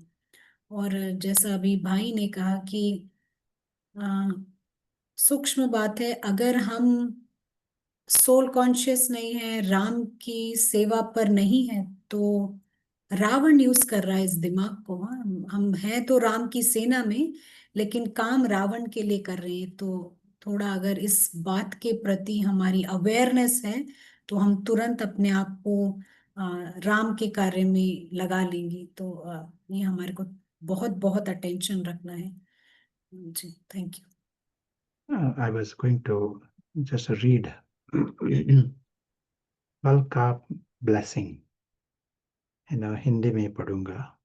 और जैसा अभी भाई ने कहा कि अ, सूक्ष्म बात है, अगर हम सोल कॉन्शियस नहीं है, राम की सेवा पर नहीं है, तो रावण यूज कर रहा है इस दिमाग को। हाँ, हम हैं तो राम की सेना में, लेकिन काम रावण के लिए कर रहे हैं। तो थोड़ा अगर इस बात के प्रति हमारी अवेयरनेस है तो हम तुरंत अपने आप को राम के कार्य में लगा लेंगे। तो ये हमारे को बहुत बहुत अटेंशन रखना है जी। Thank you. I was going to just read कल का ब्लेसिंग, हिंदी में पढ़ूंगा।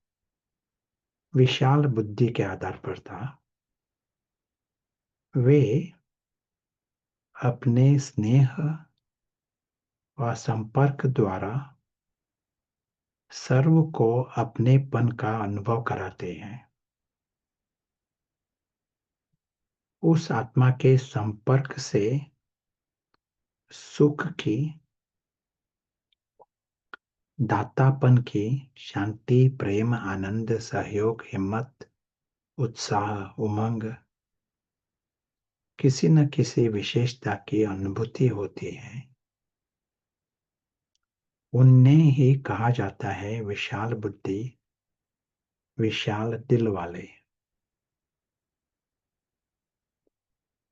विशाल बुद्धि के आधार पर था। वे अपने स्नेह व संपर्क द्वारा सर्व को अपनेपन का अनुभव कराते हैं। उस आत्मा के संपर्क से सुख की, दातापन की, शांति, प्रेम, आनंद, सहयोग, हिम्मत, उत्साह, उमंग, किसी न किसी विशेषता की अनुभूति होती है। उन्हें ही कहा जाता है विशाल बुद्धि, विशाल दिल वाले।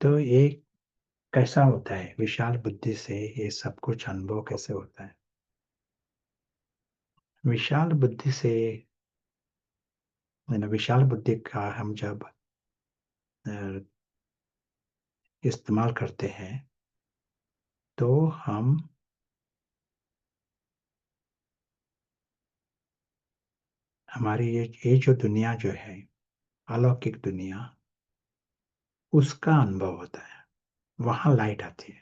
तो ये कैसा होता है? विशाल बुद्धि से ये सब कुछ अनुभव कैसे होता है? विशाल बुद्धि से, विशाल बुद्धि का हम जब इस्तेमाल करते हैं तो हम हमारी ये जो दुनिया जो है, अलौकिक दुनिया, उसका अनुभव होता है। वहां लाइट आती है।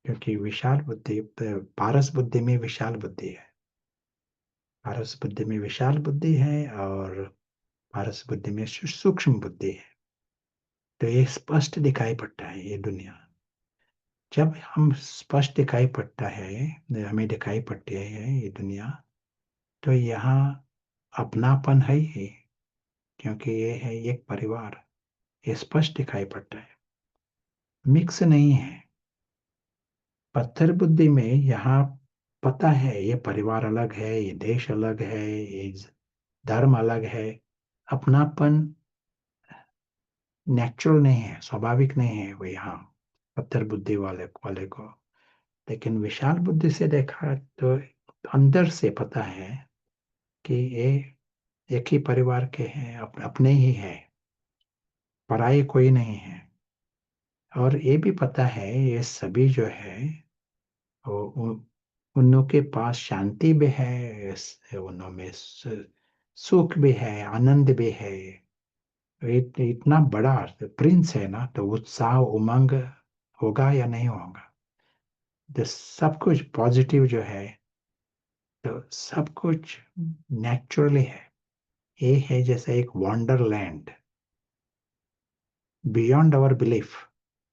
क्योंकि विशाल बुद्धि, पारस बुद्धि में विशाल बुद्धि है। पारस बुद्धि में विशाल बुद्धि है और पारस बुद्धि में सूक्ष्म बुद्धि है। तो ये स्पष्ट दिखाई पड़ता है ये दुनिया। जब हम स्पष्ट दिखाई पड़ता है, हमें दिखाई पड़ती है ये दुनिया, तो यहाँ अपनापन है ही, क्योंकि ये है एक परिवार। ये स्पष्ट दिखाई पड़ता है, मिक्स नहीं है। पत्थर बुद्धि में यहाँ पता है ये परिवार अलग है, ये देश अलग है, ये धर्म अलग है। अपनापन नेचुरल नहीं है, स्वाभाविक नहीं है वो यहाँ पत्थर बुद्धि वाले को। लेकिन विशाल बुद्धि से देखा तो अंदर से पता है कि ये एक ही परिवार के हैं, अपने ही हैं, पराये कोई नहीं है। और ये भी पता है ये सभी जो है वो उन्हों के पास शांति भी है, उन्हों में सुख भी है, आनंद भी है। इतना बड़ा प्रिंस है ना, तो उत्साह, उमंग होगा या नहीं होगा? जो सब कुछ पॉजिटिव जो है, तो सब कुछ नेचुरली है। ये है जैसे एक वंडरलैंड बियॉन्ड आवर बिलीफ,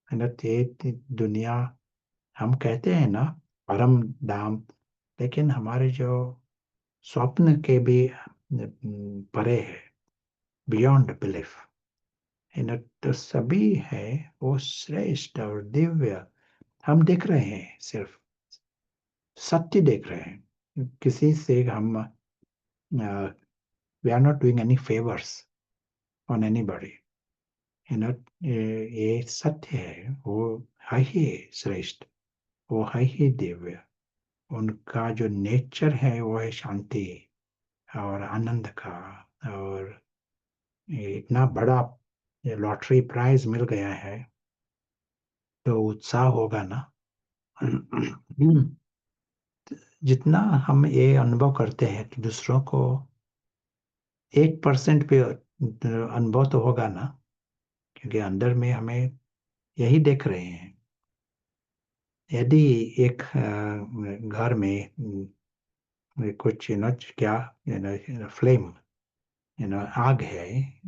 है ना। ये दुनिया हम कहते हैं ना परम धाम, लेकिन हमारे जो स्वप्न के भी परे है, बियॉन्ड बिलीफ, है ना। तो सभी है वो श्रेष्ठ और दिव्य। हम देख रहे हैं, सिर्फ सत्य देख रहे हैं। किसी से हम we are not doing any favours on anybody, है ना। ये सत्य है, वो है ही श्रेष्ठ, वो है ही दिव्य। उनका जो नेचर है वो है शांति और आनंद का। और ये इतना बड़ा लॉटरी प्राइज मिल गया है, तो उत्साह होगा ना। जितना हम ये अनुभव करते हैं कि दूसरों को 1% पे अनुभव तो होगा ना, क्योंकि अंदर में हमें यही देख रहे हैं। यदि एक घर में कुछ क्या फ्लेम, आग है,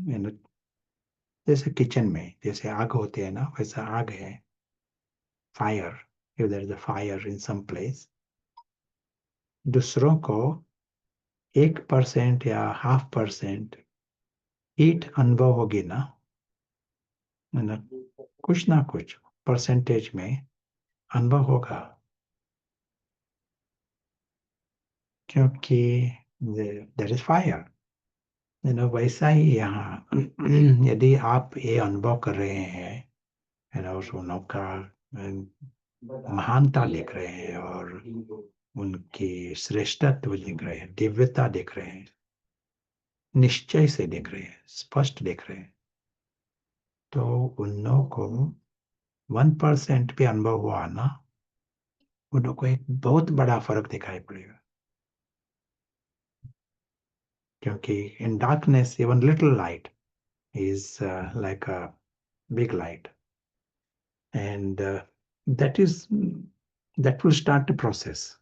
जैसे किचन में जैसे आग होते हैं ना, वैसा आग है, fire, if there is a fire in some place, दूसरों को 1% या 0.5% हीट अनुभव होगी ना, है ना। कुछ ना कुछ परसेंटेज में अनुभव होगा, क्योंकि देयर इज फायर, वैसा ही यहाँ यदि आप ये अनुभव कर रहे हैं, है ना, उस उन्हों का महानता देख रहे हैं और उनकी श्रेष्ठत्व देख रहे हैं, दिव्यता देख रहे हैं, निश्चय से देख रहे हैं, स्पष्ट देख रहे हैं, तो उन लोगों को 1% भी अनुभव हुआ ना, उन लोगों को एक बहुत बड़ा फर्क दिखाई पड़ेगा। क्योंकि in darkness even little light is like a big light, and that will start the process.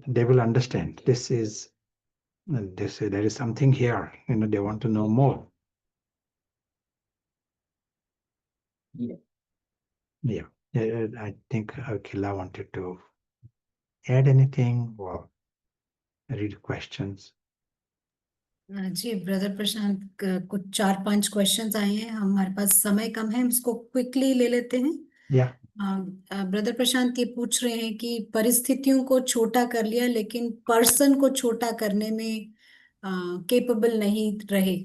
They will understand there is something here, they want to know more. Yeah. I think Akila wanted to add anything or read questions. जी brother Prashant, कुछ 4-5 questions आए हैं, हमारे पास समय कम है, हम इसको quickly ले लेते हैं। Yeah. ब्रदर प्रशांत ये पूछ रहे हैं कि परिस्थितियों को छोटा कर लिया लेकिन पर्सन को छोटा करने में केपेबल नहीं रहे,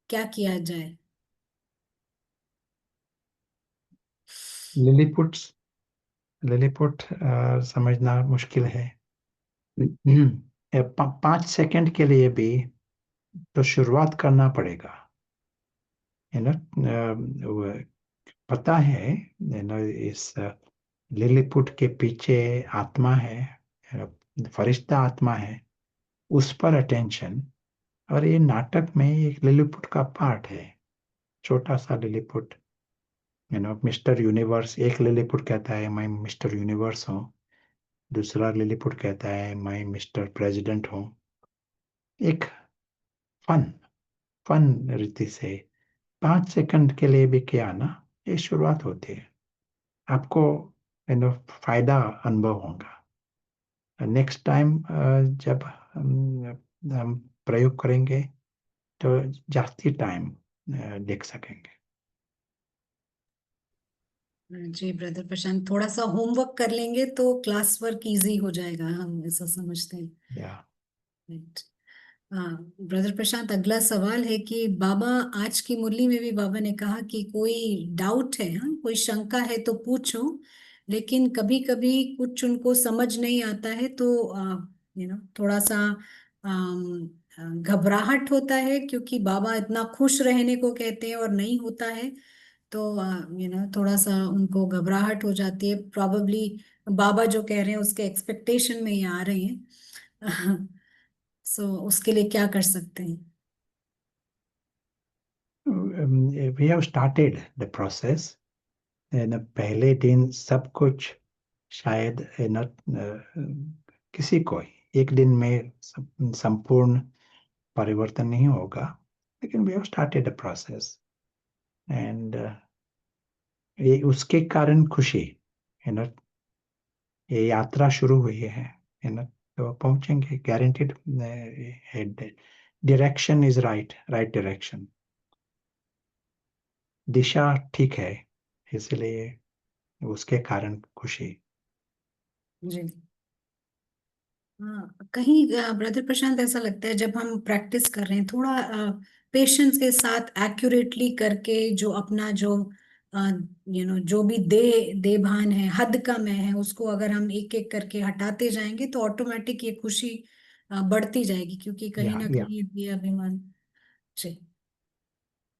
क्या किया जाए? लिलीपुट समझना मुश्किल है। 5 सेकंड के लिए भी तो शुरुआत करना पड़ेगा, है ना। पता है, इस लिलीपुट के पीछे आत्मा है, फरिश्ता आत्मा है, उस पर अटेंशन। और ये नाटक में एक लिलीपुट का पार्ट है, छोटा सा लिलीपुट, मिस्टर यूनिवर्स। एक लिलीपुट कहता है मैं मिस्टर यूनिवर्स हूँ, दूसरा लिलीपुट कहता है मैं मिस्टर प्रेसिडेंट हूँ। एक फन रीति से 5 सेकंड के लिए भी किया ना, ये शुरुआत होती है, आपको फायदा अनुभव होगा। नेक्स्ट टाइम जब हम प्रयोग करेंगे तो जास्ती टाइम देख सकेंगे। जी ब्रदर प्रशांत, थोड़ा सा होमवर्क कर लेंगे तो क्लास वर्क इजी हो जाएगा, हम ऐसा समझते हैं। या Right. हाँ ब्रदर प्रशांत, अगला सवाल है कि बाबा, आज की मुरली में भी बाबा ने कहा कि कोई डाउट है, हाँ कोई शंका है तो पूछो, लेकिन कभी कभी कुछ उनको समझ नहीं आता है तो थोड़ा सा घबराहट होता है, क्योंकि बाबा इतना खुश रहने को कहते हैं और नहीं होता है, तो थोड़ा सा उनको घबराहट हो जाती है। प्रॉबेबली बाबा जो कह रहे हैं उसके एक्सपेक्टेशन में ये आ रहे हैं। सो उसके लिए क्या कर सकते हैं? We have started the process. पहले दिन सब कुछ शायद किसी को एक दिन में संपूर्ण परिवर्तन नहीं होगा, लेकिन we have started a process and ये उसके कारण खुशी है ना, ये यात्रा शुरू हुई है ना, तो पहुंचेंगे guaranteed. Direction is right, right direction, दिशा ठीक है, इसलिए उसके कारण खुशी। जी हाँ, कहीं ब्रदर प्रशांत ऐसा लगता है जब हम प्रैक्टिस कर रहे हैं थोड़ा पेशेंस के साथ एक्यूरेटली करके, जो अपना जो जो भी दे भान है, हद का मैं है, उसको अगर हम एक एक करके हटाते जाएंगे तो ऑटोमेटिक ये खुशी बढ़ती जाएगी, क्योंकि कहीं ना या कहीं ये अभिमान। जी,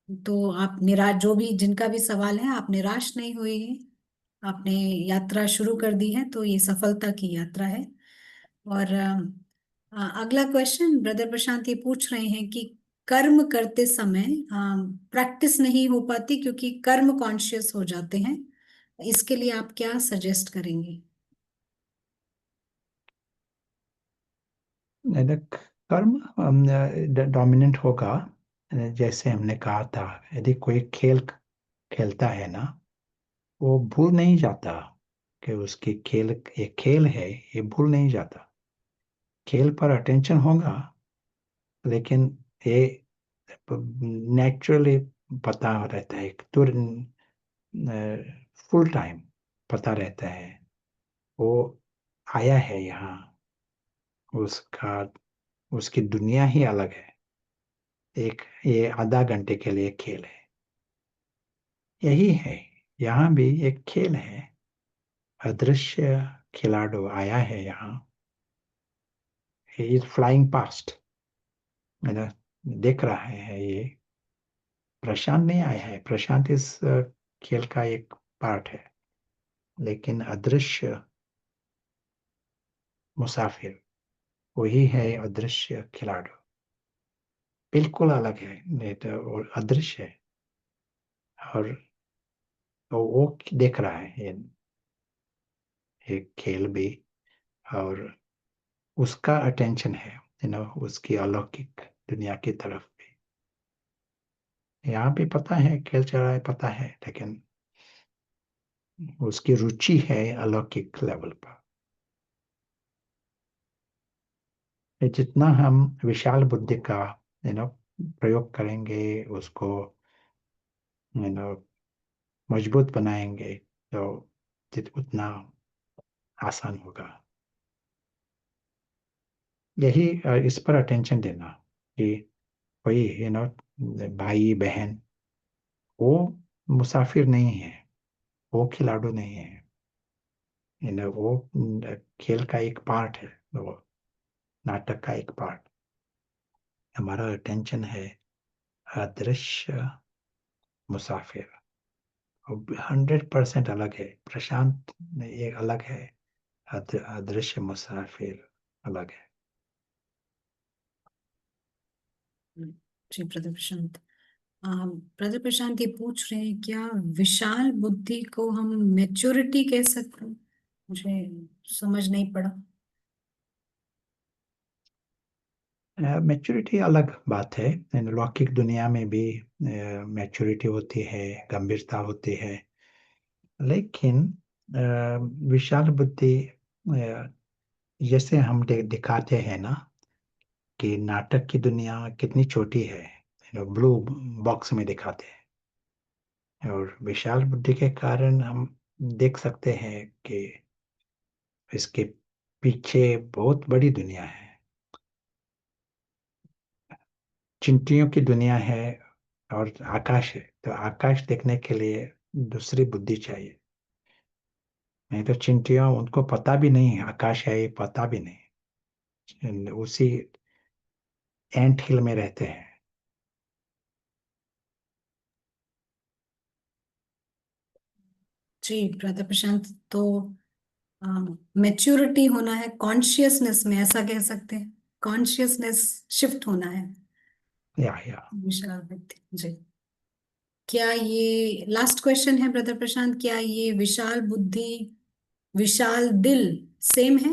तो आप निराश, जो भी जिनका भी सवाल है, आप निराश नहीं हुए हैं, आपने यात्रा शुरू कर दी है, तो ये सफलता की यात्रा है। और अगला क्वेश्चन ब्रदर प्रशांत ये पूछ रहे हैं कि कर्म करते समय प्रैक्टिस नहीं हो पाती क्योंकि कर्म कॉन्शियस हो जाते हैं, इसके लिए आप क्या सजेस्ट करेंगे? कर्म डोमिनेंट होगा। जैसे हमने कहा था, यदि कोई खेल खेलता है ना, वो भूल नहीं जाता कि उसकी खेल, ये खेल है, ये भूल नहीं जाता। खेल पर अटेंशन होगा, लेकिन ये नेचुरली पता रहता है, तुरंत फुल टाइम पता रहता है वो आया है यहाँ, उसका, उसकी दुनिया ही अलग है। एक ये आधा घंटे के लिए खेल है, यही है यहाँ भी एक खेल है। अदृश्य खिलाड़ी आया है यहाँ, ही इज फ्लाइंग पास्ट, मैंने देख रहा है ये। प्रशांत नहीं आया है, प्रशांत इस खेल का एक पार्ट है, लेकिन अदृश्य मुसाफिर वही है, अदृश्य खिलाड़ी बिल्कुल अलग है, नहीं तो और अदृश्य है, और तो वो देख रहा है ये खेल भी, और उसका अटेंशन है उसकी अलौकिक दुनिया की तरफ भी। यहाँ भी पता है खेल चल रहा है, पता है, लेकिन उसकी रुचि है अलौकिक लेवल पर। ये जितना हम विशाल बुद्धि का प्रयोग करेंगे, उसको यू नो मजबूत बनाएंगे, तो उतना आसान होगा। यही इस पर अटेंशन देना कि कोई भाई बहन, वो मुसाफिर नहीं है, वो खिलाड़ी नहीं है, वो खेल का एक पार्ट है, वो नाटक का एक पार्ट। हमारा अटेंशन है अदृश्य मुसाफिर, 100% अलग है। प्रशांत ये अलग है, अदृश्य मुसाफिर अलग है। जी ब्रदर प्रशांत, ब्रदर प्रशांत ये पूछ रहे हैं क्या विशाल बुद्धि को हम मैच्योरिटी कह सकते हैं? मुझे समझ नहीं पड़ा। मैच्योरिटी अलग बात है, लौकिक दुनिया में भी मैच्योरिटी होती है, गंभीरता होती है, लेकिन विशाल बुद्धि जैसे हम दिखाते हैं ना कि नाटक की दुनिया कितनी छोटी है, ब्लू बॉक्स में दिखाते हैं, और विशाल बुद्धि के कारण हम देख सकते हैं कि इसके पीछे बहुत बड़ी दुनिया है, चिंटियों की दुनिया है, और आकाश है। तो आकाश देखने के लिए दूसरी बुद्धि चाहिए, नहीं तो चिंटियों, उनको पता भी नहीं आकाश है, ये पता भी नहीं, उसी एंट हिल में रहते हैं। जी ब्रदर प्रशांत, तो मैच्योरिटी होना है कॉन्शियसनेस में, ऐसा कह सकते हैं, कॉन्शियसनेस शिफ्ट होना है या विशाल बुद्धि। जी, क्या ये लास्ट क्वेश्चन है ब्रदर प्रशांत, क्या ये विशाल बुद्धि विशाल दिल सेम है?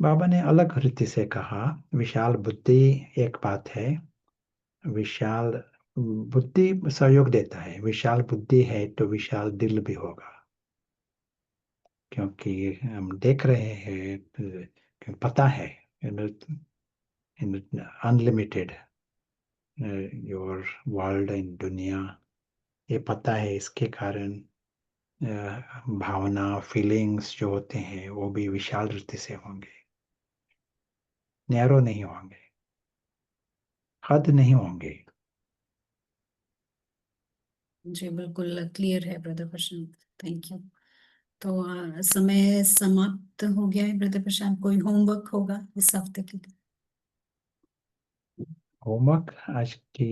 बाबा ने अलग रीति से कहा, विशाल बुद्धि एक बात है, विशाल बुद्धि सहयोग देता है, विशाल बुद्धि है तो विशाल दिल भी होगा, क्योंकि हम देख रहे हैं, पता है अनलिमिटेड योर वर्ल्ड इन दुनिया, ये पता है, इसके कारण भावना फीलिंग्स जो होते हैं वो भी विशाल रीति से होंगे, नैरो नहीं होंगे, हद नहीं होंगे। जी बिल्कुल क्लियर है ब्रदर प्रशांत, थैंक यू। तो समय समाप्त हो गया है ब्रदर प्रशांत, कोई होमवर्क होगा इस हफ्ते के लिए? होमवर्क आज की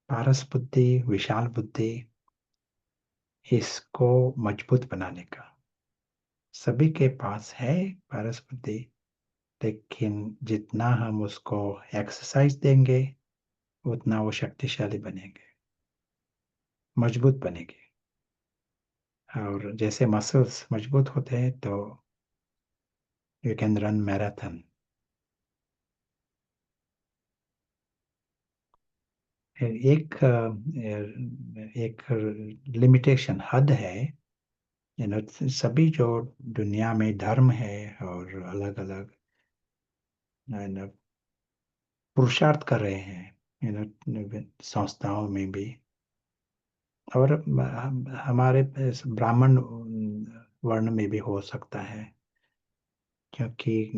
पारस बुद्धि, विशाल बुद्धि, इसको मजबूत बनाने का, सभी के पास है पारस बुद्धि, लेकिन जितना हम उसको एक्सरसाइज देंगे उतना वो शक्तिशाली बनेंगे, मजबूत बनेंगे। और जैसे मसल्स मजबूत होते हैं तो यू कैन रन मैराथन। एक एक लिमिटेशन, हद है, सभी जो दुनिया में धर्म है और अलग अलग पुरुषार्थ कर रहे हैं, संस्थाओं में भी, और हमारे ब्राह्मण वर्ण में भी हो सकता है, क्योंकि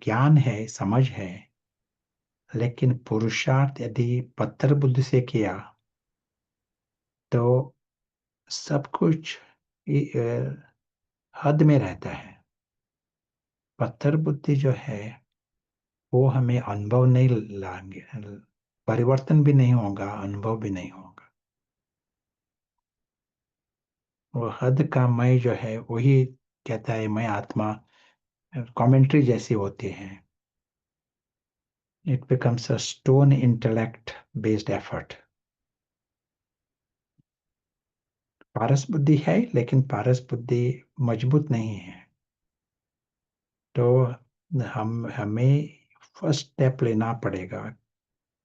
ज्ञान है, समझ है, लेकिन पुरुषार्थ यदि पत्थर बुद्धि से किया तो सब कुछ हद में रहता है। पत्थर बुद्धि जो है वो हमें अनुभव नहीं लाएंगे, परिवर्तन भी नहीं होगा, अनुभव भी नहीं होगा। वो हद का मैं जो है वही कहता है मैं आत्मा, कमेंट्री जैसी होती है। It becomes a stone intellect based effort. पारस बुद्धि है लेकिन पारस बुद्धि मजबूत नहीं है, तो हमें फर्स्ट स्टेप लेना पड़ेगा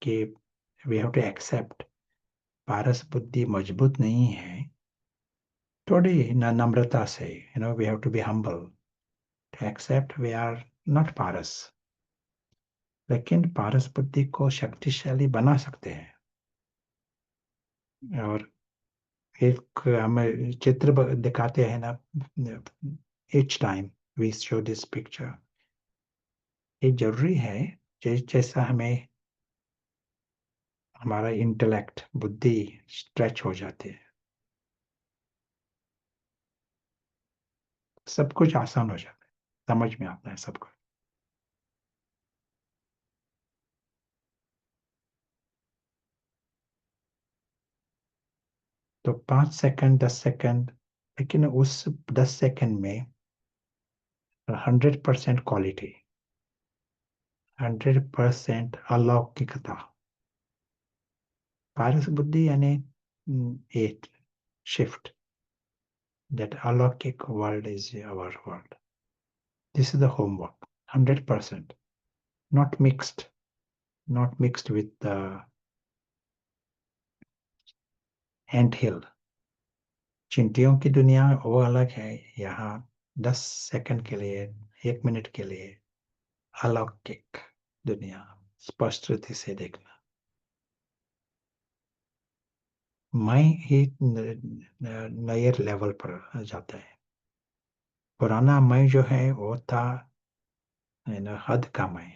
कि वी हैव टू एक्सेप्ट पारस बुद्धि मजबूत नहीं है, थोड़ी नम्रता से, we have to be humble to accept we are not पारस, लेकिन पारस बुद्धि को शक्तिशाली बना सकते हैं। और एक हमें चित्र दिखाते हैं ना, each time we show this picture, ये जरूरी है, जैसा हमें हमारा इंटेलेक्ट बुद्धि स्ट्रेच हो जाती है, सब कुछ आसान हो जाता है, समझ में आता है सब कुछ। तो 5 सेकंड 10 सेकंड, लेकिन उस 10 सेकंड में 100% क्वालिटी, 100% अलौकिकता। पारस बुद्धि यानी eight shift, that alokik world is our world. This is the homework, 100%, not mixed, not mixed with the ant hill. चिंटियों की दुनिया वो अलग है, यहाँ 10 सेकंड के लिए, 1 मिनट के लिए अलौकिक दुनिया स्पष्ट रीति से देखना। मैं ही नए लेवल पर जाता है, पुराना मैं जो है वो था हद का मैं,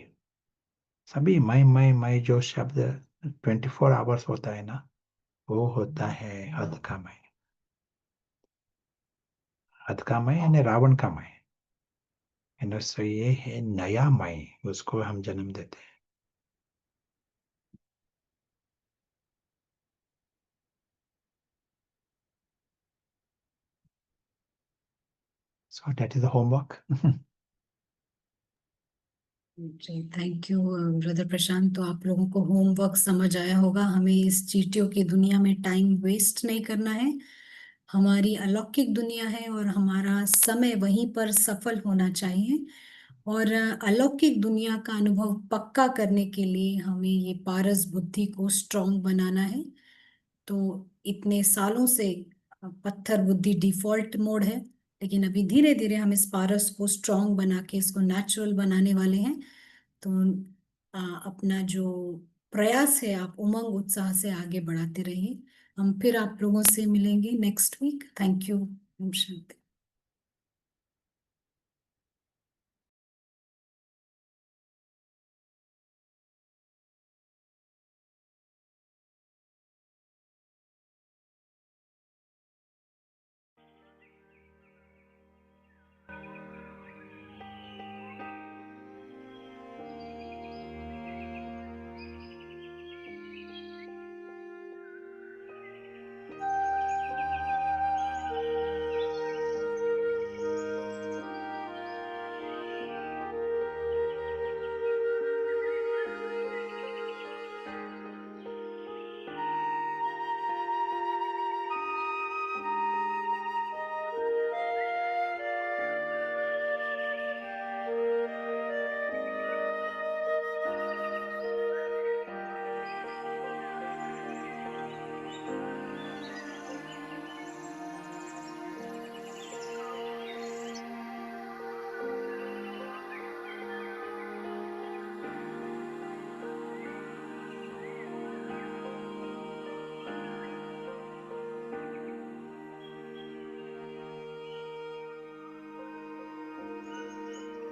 सभी मैं जो शब्द 24 आवर्स होता है ना, वो होता है हद का मैं। हद का मैं यानी रावण का मैं, सो ये है नया मैं, उसको हम जन्म देते हैं। So that is the homework. जी, थैंक यू ब्रदर प्रशांत। तो आप लोगों को होमवर्क समझ आया होगा। हमें इस चींटियों की दुनिया में टाइम वेस्ट नहीं करना है। हमारी अलौकिक दुनिया है और हमारा समय वहीं पर सफल होना चाहिए। और अलौकिक दुनिया का अनुभव पक्का करने के लिए हमें ये पारस बुद्धि को स्ट्रांग बनाना है। तो इतने सालों से पत्थर बुद्धि डिफॉल्ट मोड है, लेकिन अभी धीरे धीरे हम इस पारस को स्ट्रांग बना के इसको नेचुरल बनाने वाले हैं। तो अपना जो प्रयास है आप उमंग उत्साह से आगे बढ़ाते रहिए। हम फिर आप लोगों से मिलेंगे नेक्स्ट वीक। Thank you.